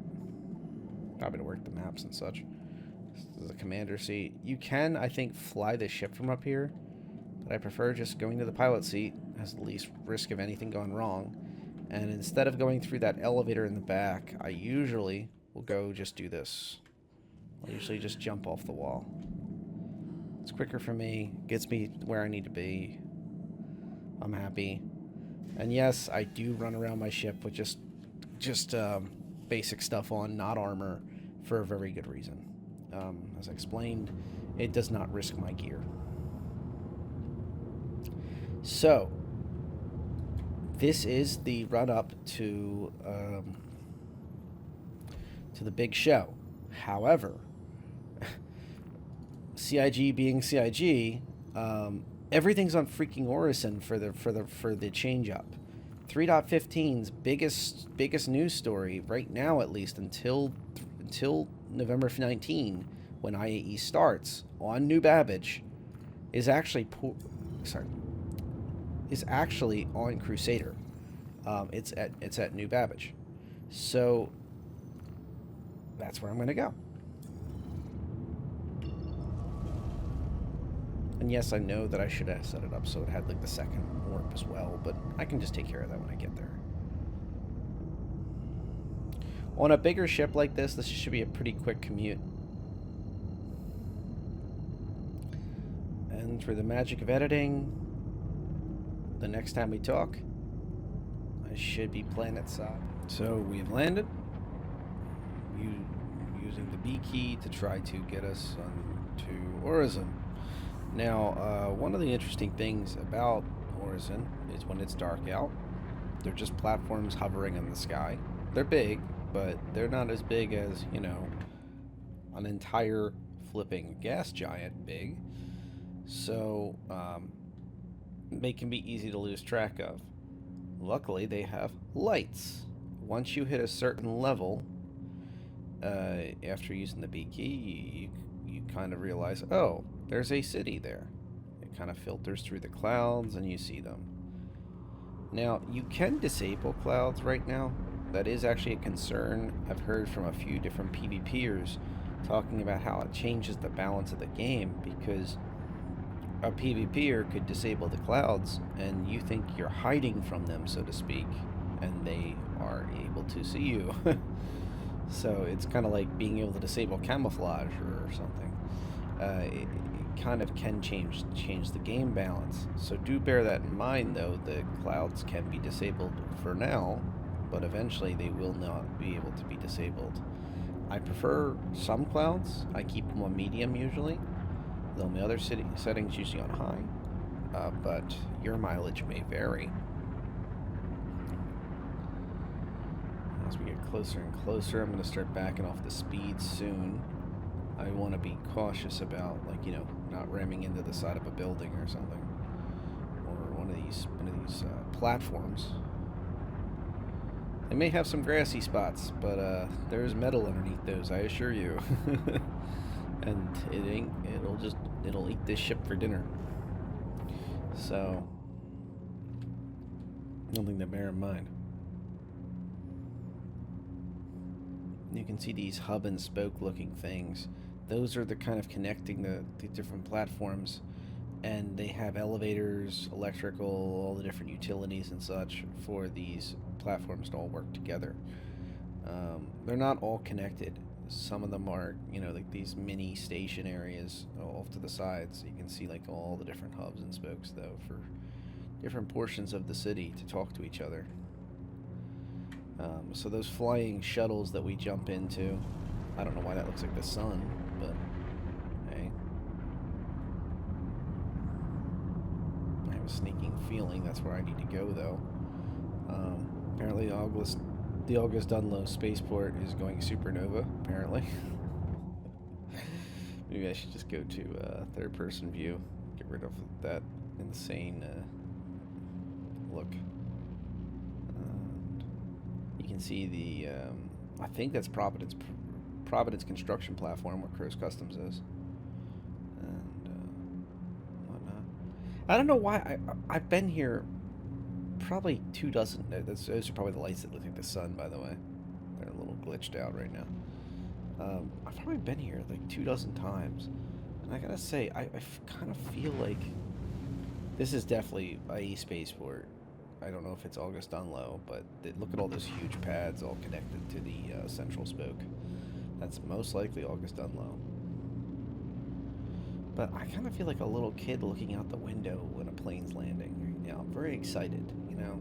Probably to work the maps and such. This is a commander seat. You can, I think, fly the ship from up here. But I prefer just going to the pilot seat. Has the least risk of anything going wrong. And instead of going through that elevator in the back, I usually will go just do this. I'll usually just jump off the wall. It's quicker for me. Gets me where I need to be. I'm happy. And yes, I do run around my ship with just basic stuff on, not armor, for a very good reason. As I explained, it does not risk my gear. So, this is the run-up to the big show. However, CIG being CIG, everything's on freaking Orison for the change-up. 3.15's biggest news story right now, at least until November 19, when IAE starts on New Babbage, is actually on Crusader. It's at New Babbage, so that's where I'm going to go. And yes, I know that I should have set it up so it had like the second warp as well, but I can just take care of that when I get there. On a bigger ship like this should be a pretty quick commute. And through the magic of editing, the next time we talk, I should be planet side. So we've landed, using the B key to try to get us to Orison. Now, one of the interesting things about Orison is when it's dark out, they're just platforms hovering in the sky. They're big, but they're not as big as, you know, an entire flipping gas giant big. So, they can be easy to lose track of. Luckily, they have lights. Once you hit a certain level, after using the B key, you kind of realize, oh, there's a city there. It kind of filters through the clouds and you see them. Now, you can disable clouds right now. That is actually a concern. I've heard from a few different PvPers talking about how it changes the balance of the game, because a PvPer could disable the clouds and you think you're hiding from them, so to speak, and they are able to see you. So it's kind of like being able to disable camouflage or something. It kind of can change the game balance. So do bear that in mind, though. The clouds can be disabled for now, but eventually they will not be able to be disabled. I prefer some clouds. I keep them on medium usually, though my other settings usually on high, but your mileage may vary. As we get closer and closer, I'm going to start backing off the speed soon. I want to be cautious about, like, you know, not ramming into the side of a building or something, or one of these platforms. They may have some grassy spots, but there's metal underneath those, I assure you. And it'll eat this ship for dinner. So, something to bear in mind. You can see these hub and spoke looking things. Those are the kind of connecting the different platforms, and they have elevators, electrical, all the different utilities and such for these platforms to all work together. They're not all connected. Some of them are, you know, like these mini station areas off to the sides. You can see like all the different hubs and spokes, though, for different portions of the city to talk to each other. So those flying shuttles that we jump into, I don't know why that looks like the sun, but hey. I have a sneaking feeling that's where I need to go, though. Apparently the August Dunlow spaceport is going supernova, apparently. Maybe I should just go to third-person view, get rid of that insane look. You can see the, I think that's Providence construction platform where Crow's Customs is, and whatnot. I don't know why I've been here probably 24. Those are probably the lights that look like the sun, by the way. They're a little glitched out right now. I've probably been here like 24 times, and I gotta say, I kind of feel like this is definitely IE Spaceport. I don't know if it's August Dunlow, but look at all those huge pads all connected to the central spoke. That's most likely August Dunlow. But I kind of feel like a little kid looking out the window when a plane's landing right now. I'm very excited, you know.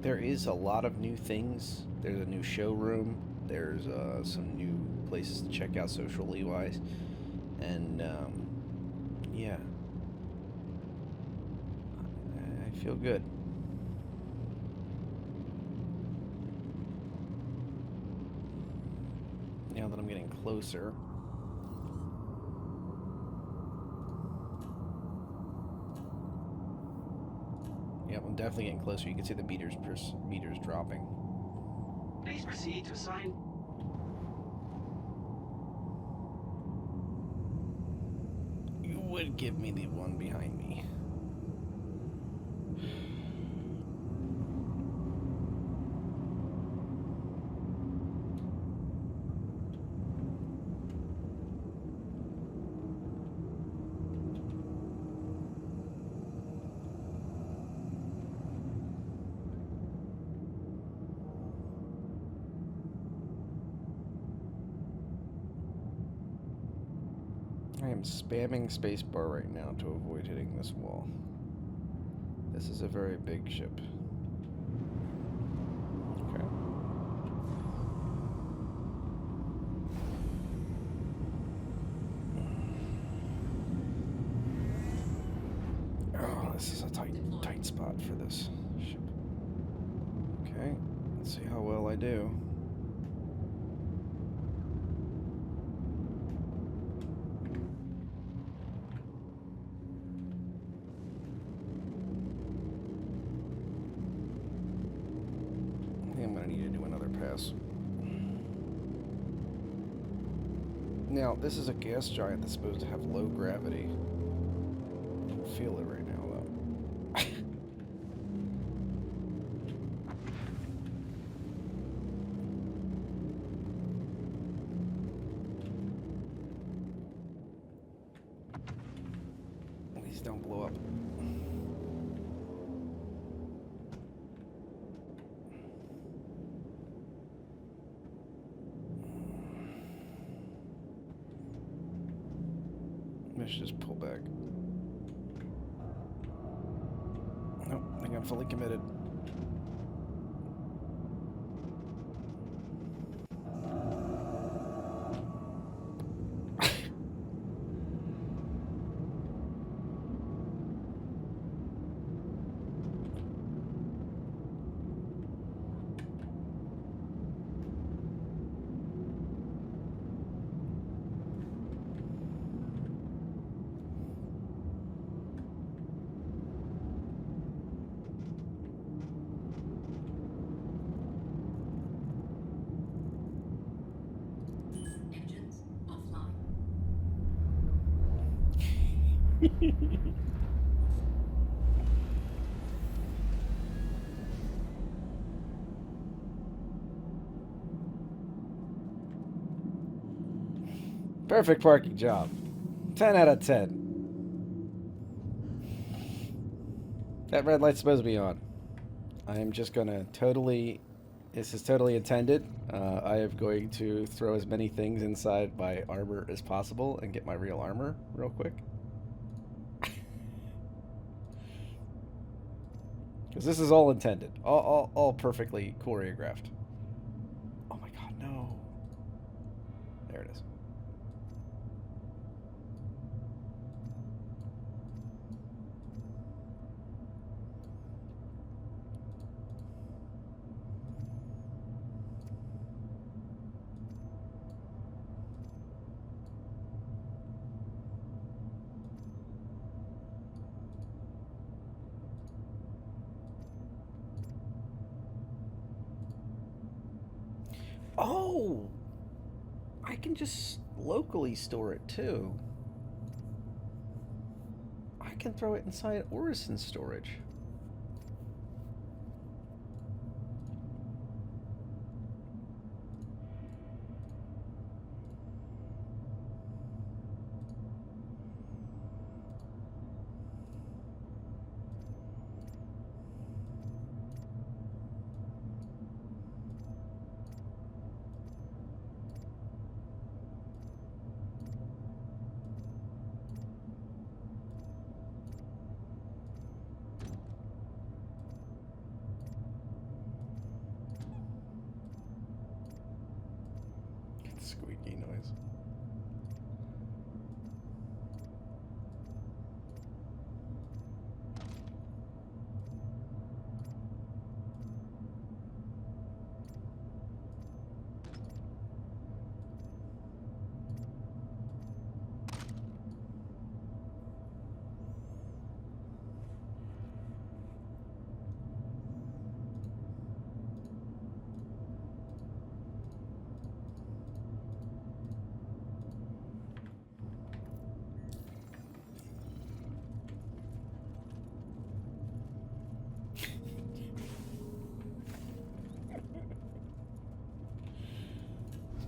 There is a lot of new things. There's a new showroom. There's some new places to check out socially wise. And, yeah. I feel good. Now that I'm getting closer. Yep, I'm definitely getting closer. You can see the meters dropping. Please proceed to assign. You would give me the one behind me. I am spamming spacebar right now to avoid hitting this wall. This is a very big ship. Okay. Oh, this is a tight spot for this ship. Okay, let's see how well I do. I'm going to need to do another pass. Now, this is a gas giant that's supposed to have low gravity. I don't feel it right now, though. Please don't blow up. I should just pull back. Nope, I think I'm fully committed. Engines offline. Perfect parking job. 10 out of 10. That red light's supposed to be on. I am just gonna totally... This is totally intended. I am going to throw as many things inside my armor as possible and get my real armor real quick. Because this is all intended. All perfectly choreographed. Oh my god, no. There it is. Oh! I can just locally store it too. I can throw it inside Orison storage. Squeaky noise.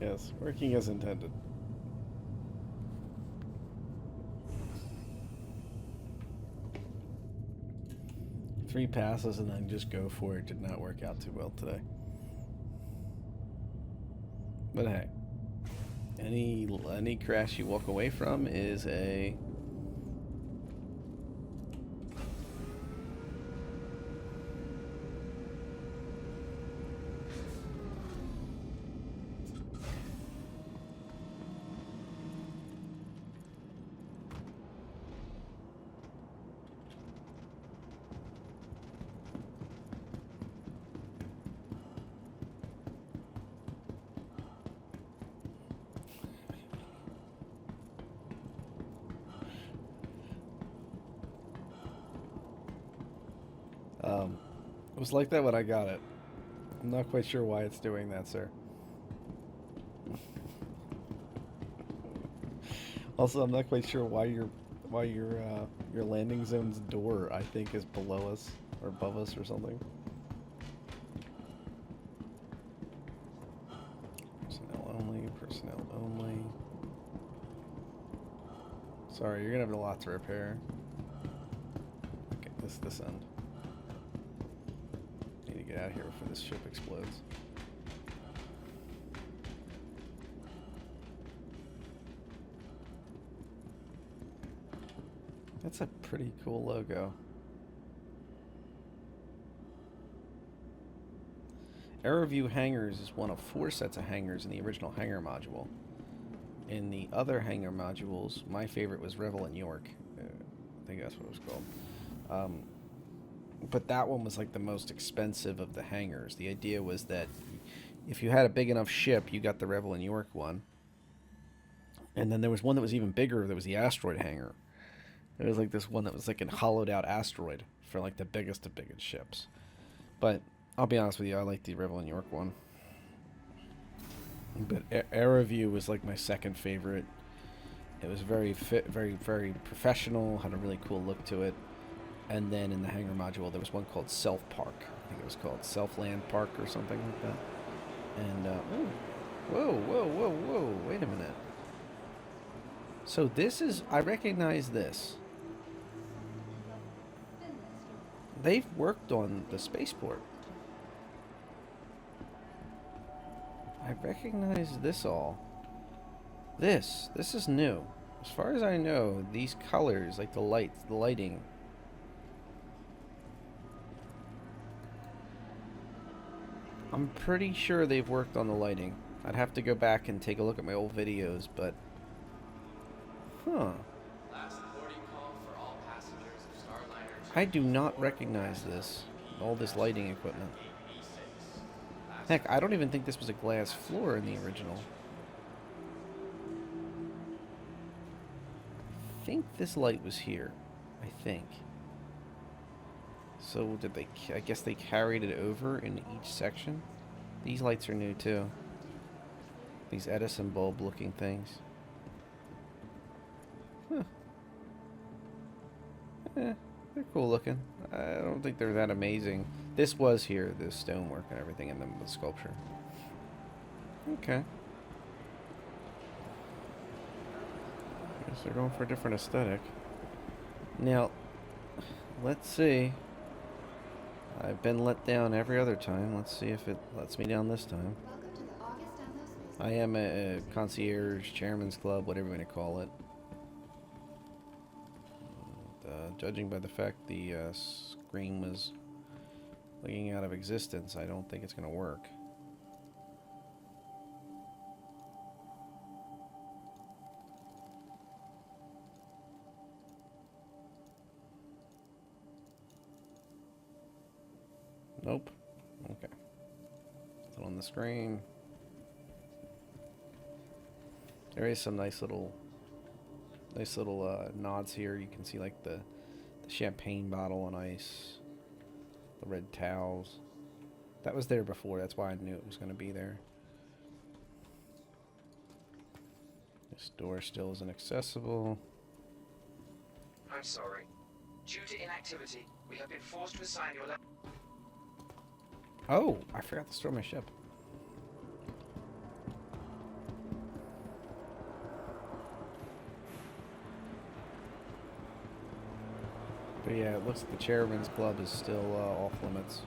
Yes, working as intended. Three passes and then just go for it did not work out too well today. But hey, any crash you walk away from is a it was like that when I got it. I'm not quite sure why it's doing that, sir. Also, I'm not quite sure why your landing zone's door, I think, is below us or above us or something. Personnel only, personnel only. Sorry, you're gonna have a lot to repair. this end. Need to get out of here before this ship explodes. That's a pretty cool logo. AeroView hangars is one of 4 sets of hangars in the original hangar module. In the other hangar modules, my favorite was Revel in York. I think that's what it was called. But that one was like the most expensive of the hangars. The idea was that if you had a big enough ship, you got the Revel in York one. And then there was one that was even bigger. That was the asteroid hangar. It was like this one that was like a hollowed out asteroid for like the biggest of biggest ships. But I'll be honest with you, I like the Revel in York one. But AeroView was like my second favorite. It was very very professional, had a really cool look to it. And then in the hangar module, there was one called Self Park. I think it was called Self Land Park or something like that. And, whoa, wait a minute. So this is, I recognize this. They've worked on the spaceport. I recognize this all. This is new. As far as I know, these colors, like the lights, the lighting. I'm pretty sure they've worked on the lighting. I'd have to go back and take a look at my old videos, but... Huh. I do not recognize this. All this lighting equipment. Heck, I don't even think this was a glass floor in the original. I think this light was here. I think. So did they, I guess they carried it over in each section? These lights are new too. These Edison bulb looking things. Huh. Eh, they're cool looking. I don't think they're that amazing. This was here, the stonework and everything, and then the sculpture. Okay. Guess they're going for a different aesthetic. Now, let's see. I've been let down every other time. Let's see if it lets me down this time. I am a concierge, chairman's club, whatever you want to call it. Judging by the fact the screen was leaking out of existence, I don't think it's going to work. Nope. Okay. Still on the screen. There is some nice little nods here. You can see like the champagne bottle on ice, the red towels. That was there before. That's why I knew it was going to be there. This door still isn't accessible. I'm sorry. Due to inactivity, we have been forced to assign your level. Oh, I forgot to store my ship. But yeah, it looks like the chairman's club is still off limits.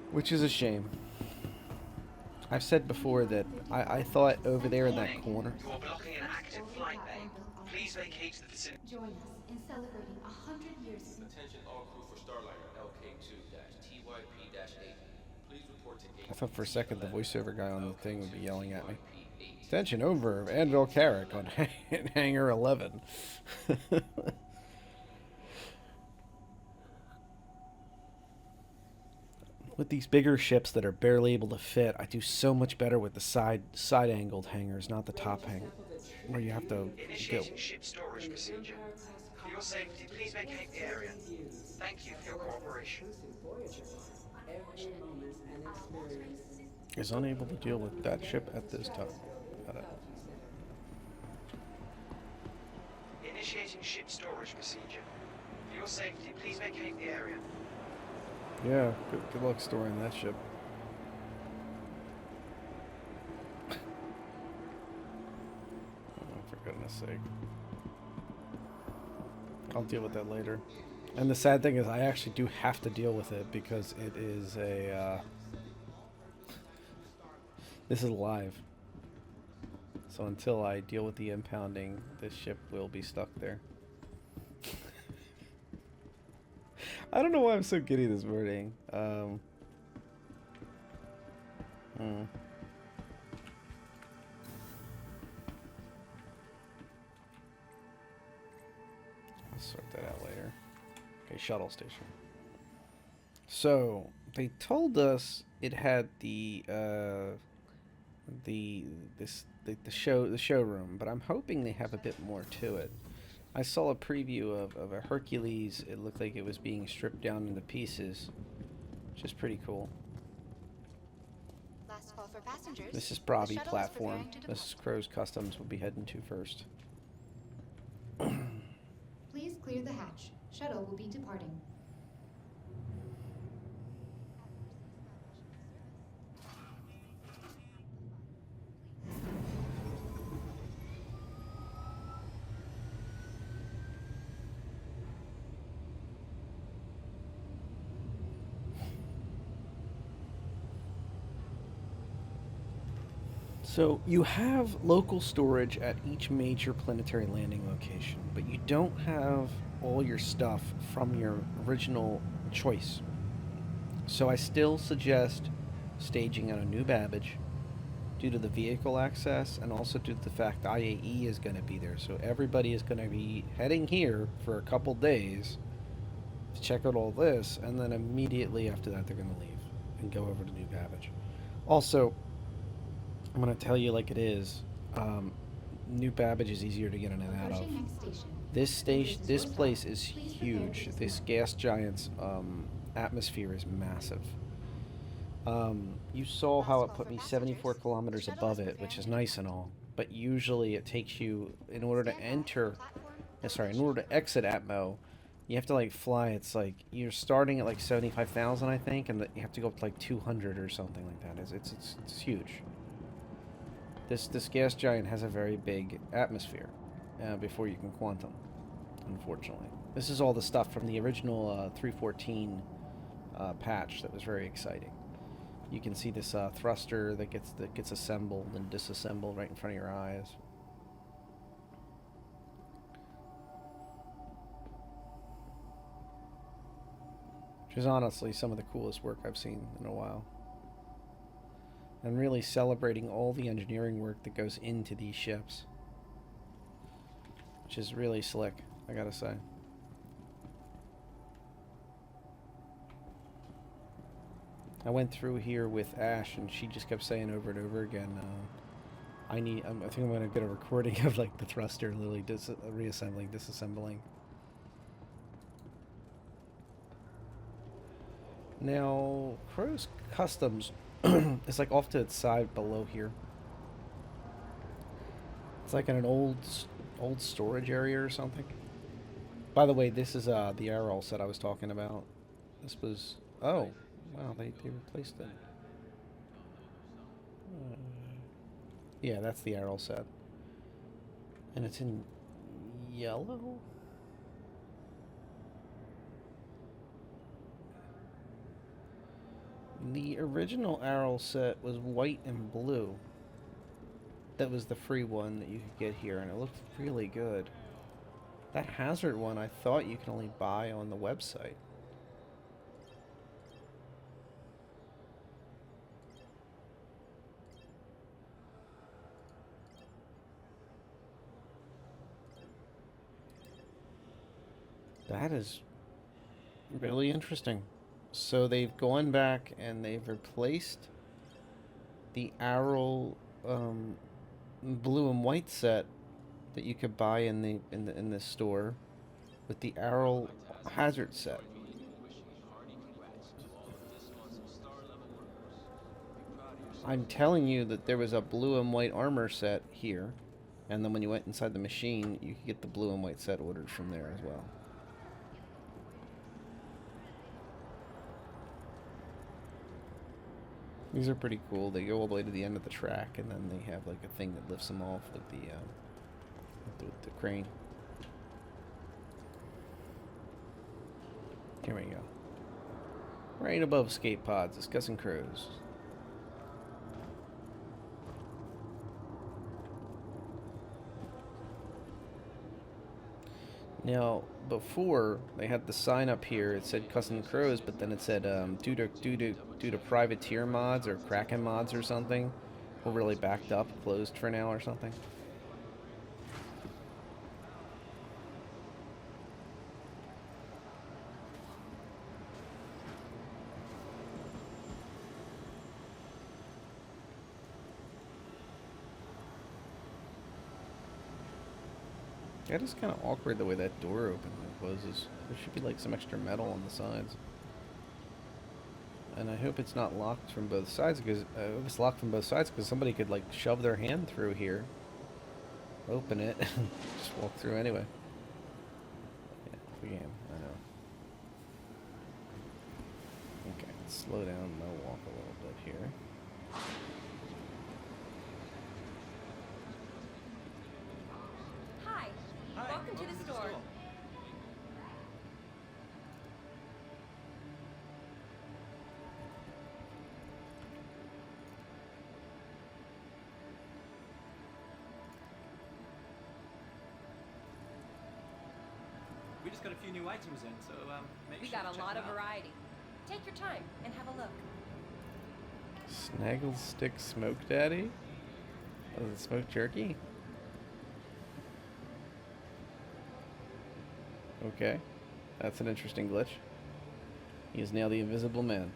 Which is a shame. I've said before that I thought over there in that corner. You are blocking an active flight bay. Please vacate the vicinity. Join us in celebrating 100 years of Attention all crew for Starliner LK2-TYP-8. Please report to gate. I thought for a second the voiceover guy on the thing would be yelling at me. Attention over Andrew Carrack on Hangar 11. With these bigger ships that are barely able to fit, I do so much better with the side-angled hangars, not the top hangar, where you have to go. Initiating ship storage procedure. For your safety, please vacate the area. Thank you for your cooperation. Is unable to deal with that ship at this time. Got it. Initiating ship storage procedure. For your safety, please vacate the area. Yeah, good luck storing that ship. Oh, for goodness sake. I'll deal with that later. And the sad thing is I actually do have to deal with it because it is a... this is live. So until I deal with the impounding, this ship will be stuck there. I don't know why I'm so giddy this morning. I'll sort that out later. Okay, shuttle station. So they told us it had the showroom, but I'm hoping they have a bit more to it. I saw a preview of a Hercules. It looked like it was being stripped down into pieces, which is pretty cool. Last call for passengers. This is The Bravi shuttle is platform. preparing to depart. This is Crow's Customs we'll be heading to first. Please clear the hatch. Shuttle will be departing. So you have local storage at each major planetary landing location, but you don't have all your stuff from your original choice. So I still suggest staging on a new Babbage due to the vehicle access and also due to the fact IAE is going to be there. So everybody is going to be heading here for a couple days to check out all this, and then immediately after that they're going to leave and go over to new Babbage. Also, I'm going to tell you like it is, new Babbage is easier to get in and out of. Approaching next station. This place is huge. This gas giant's atmosphere is massive. You saw how it put me 74 kilometers above it, which is nice and all, but usually it takes you, in order to exit Atmo, you have to like fly. It's like you're starting at like 75,000, I think, and you have to go up to like 200 or something like that. It's huge. This gas giant has a very big atmosphere before you can quantum, unfortunately. This is all the stuff from the original 314 patch that was very exciting. You can see this thruster that gets assembled and disassembled right in front of your eyes. Which is honestly some of the coolest work I've seen in a while. And really celebrating all the engineering work that goes into these ships. Which is really slick, I gotta say. I went through here with Ash and she just kept saying over and over again, I think I'm gonna get a recording of like the thruster literally reassembling, disassembling. Now, Crow's Customs is like off to its side below here. It's like in an old storage area or something. By the way, this is the aerol set I was talking about. This was... Oh, wow, they replaced it. Yeah, that's the aerol set. And it's in yellow? The original Arrow set was white and blue. That was the free one that you could get here, and it looked really good. That Hazard one I thought you could only buy on the website. That is really interesting. So they've gone back and they've replaced the Arrow blue and white set that you could buy in the store with the Arrow Hazard set. I'm telling you that there was a blue and white armor set here, and then when you went inside the machine, you could get the blue and white set ordered from there as well. These are pretty cool. They go all the way to the end of the track, and then they have like a thing that lifts them off with the crane. Here we go. Right above skate pods, discussing crows. Now, before they had the sign up here, it said cussing crows, but then it said due to privateer mods or Kraken mods or something, we're really backed up, closed for now or something. That is kind of awkward the way that door opens and closes. There should be like some extra metal on the sides. And I hope it's not locked from both sides, because if it's locked from both sides, because somebody could like shove their hand through here, open it, just walk through anyway. Yeah, we can. I know. Okay, let's slow down and I'll walk a little bit here. Hi. Welcome to the store. We just got a few new items in, so make We sure got to a check lot them of out. variety. Take your time and have a look. Snaggle Stick Smoke Daddy? Oh, is it smoked jerky? Okay. That's an interesting glitch. He is now the Invisible Man.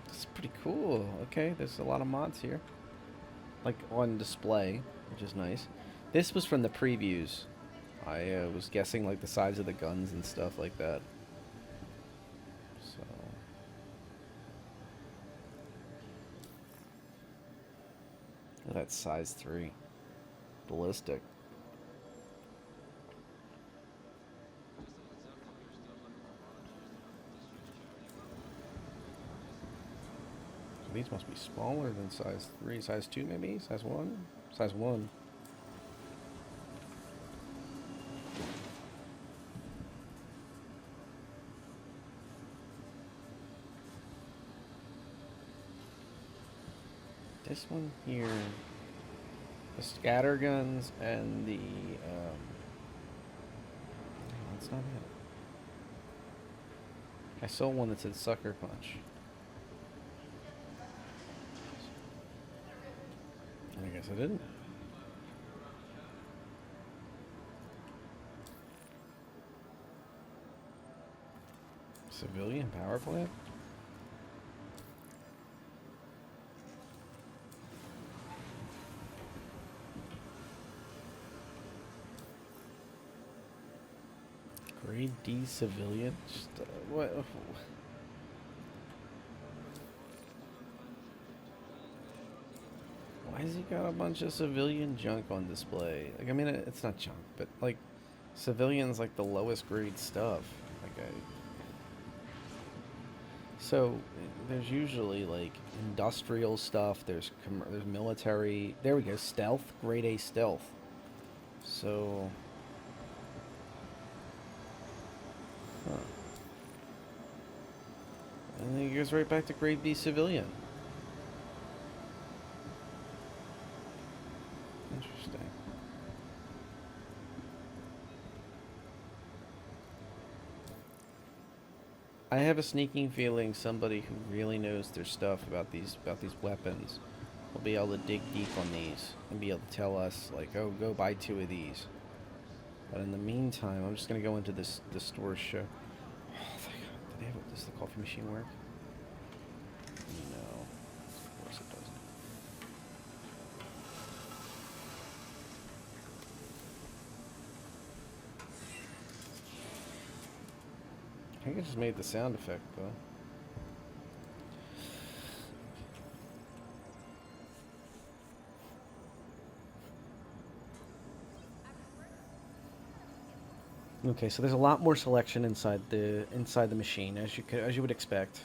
This is pretty cool. Okay, there's a lot of mods here. Like on display, which is nice. This was from the previews. I was guessing like the size of the guns and stuff like that. So oh, that's size 3. Ballistic. So these must be smaller than size 3. Size 2 maybe? Size 1? Size 1. This one here, the scatter guns and the, no, that's not it. I saw one that said Sucker Punch. I guess I didn't. Civilian power plant? Grade D civilian? Just, what? Why has he got a bunch of civilian junk on display? Like, I mean, it's not junk, but like, civilian's like the lowest grade stuff. Like, so there's usually like industrial stuff. There's military. There we go. Stealth, grade A stealth. So. Huh. And then it goes right back to grade B civilian. Interesting. I have a sneaking feeling somebody who really knows their stuff about these weapons will be able to dig deep on these and be able to tell us like, oh, go buy 2 of these. But in the meantime, I'm just gonna go into the store show. Oh, thank God. Does the coffee machine work? No, of course it doesn't. I think I just made the sound effect though. Okay, so there's a lot more selection inside the machine, as you would expect.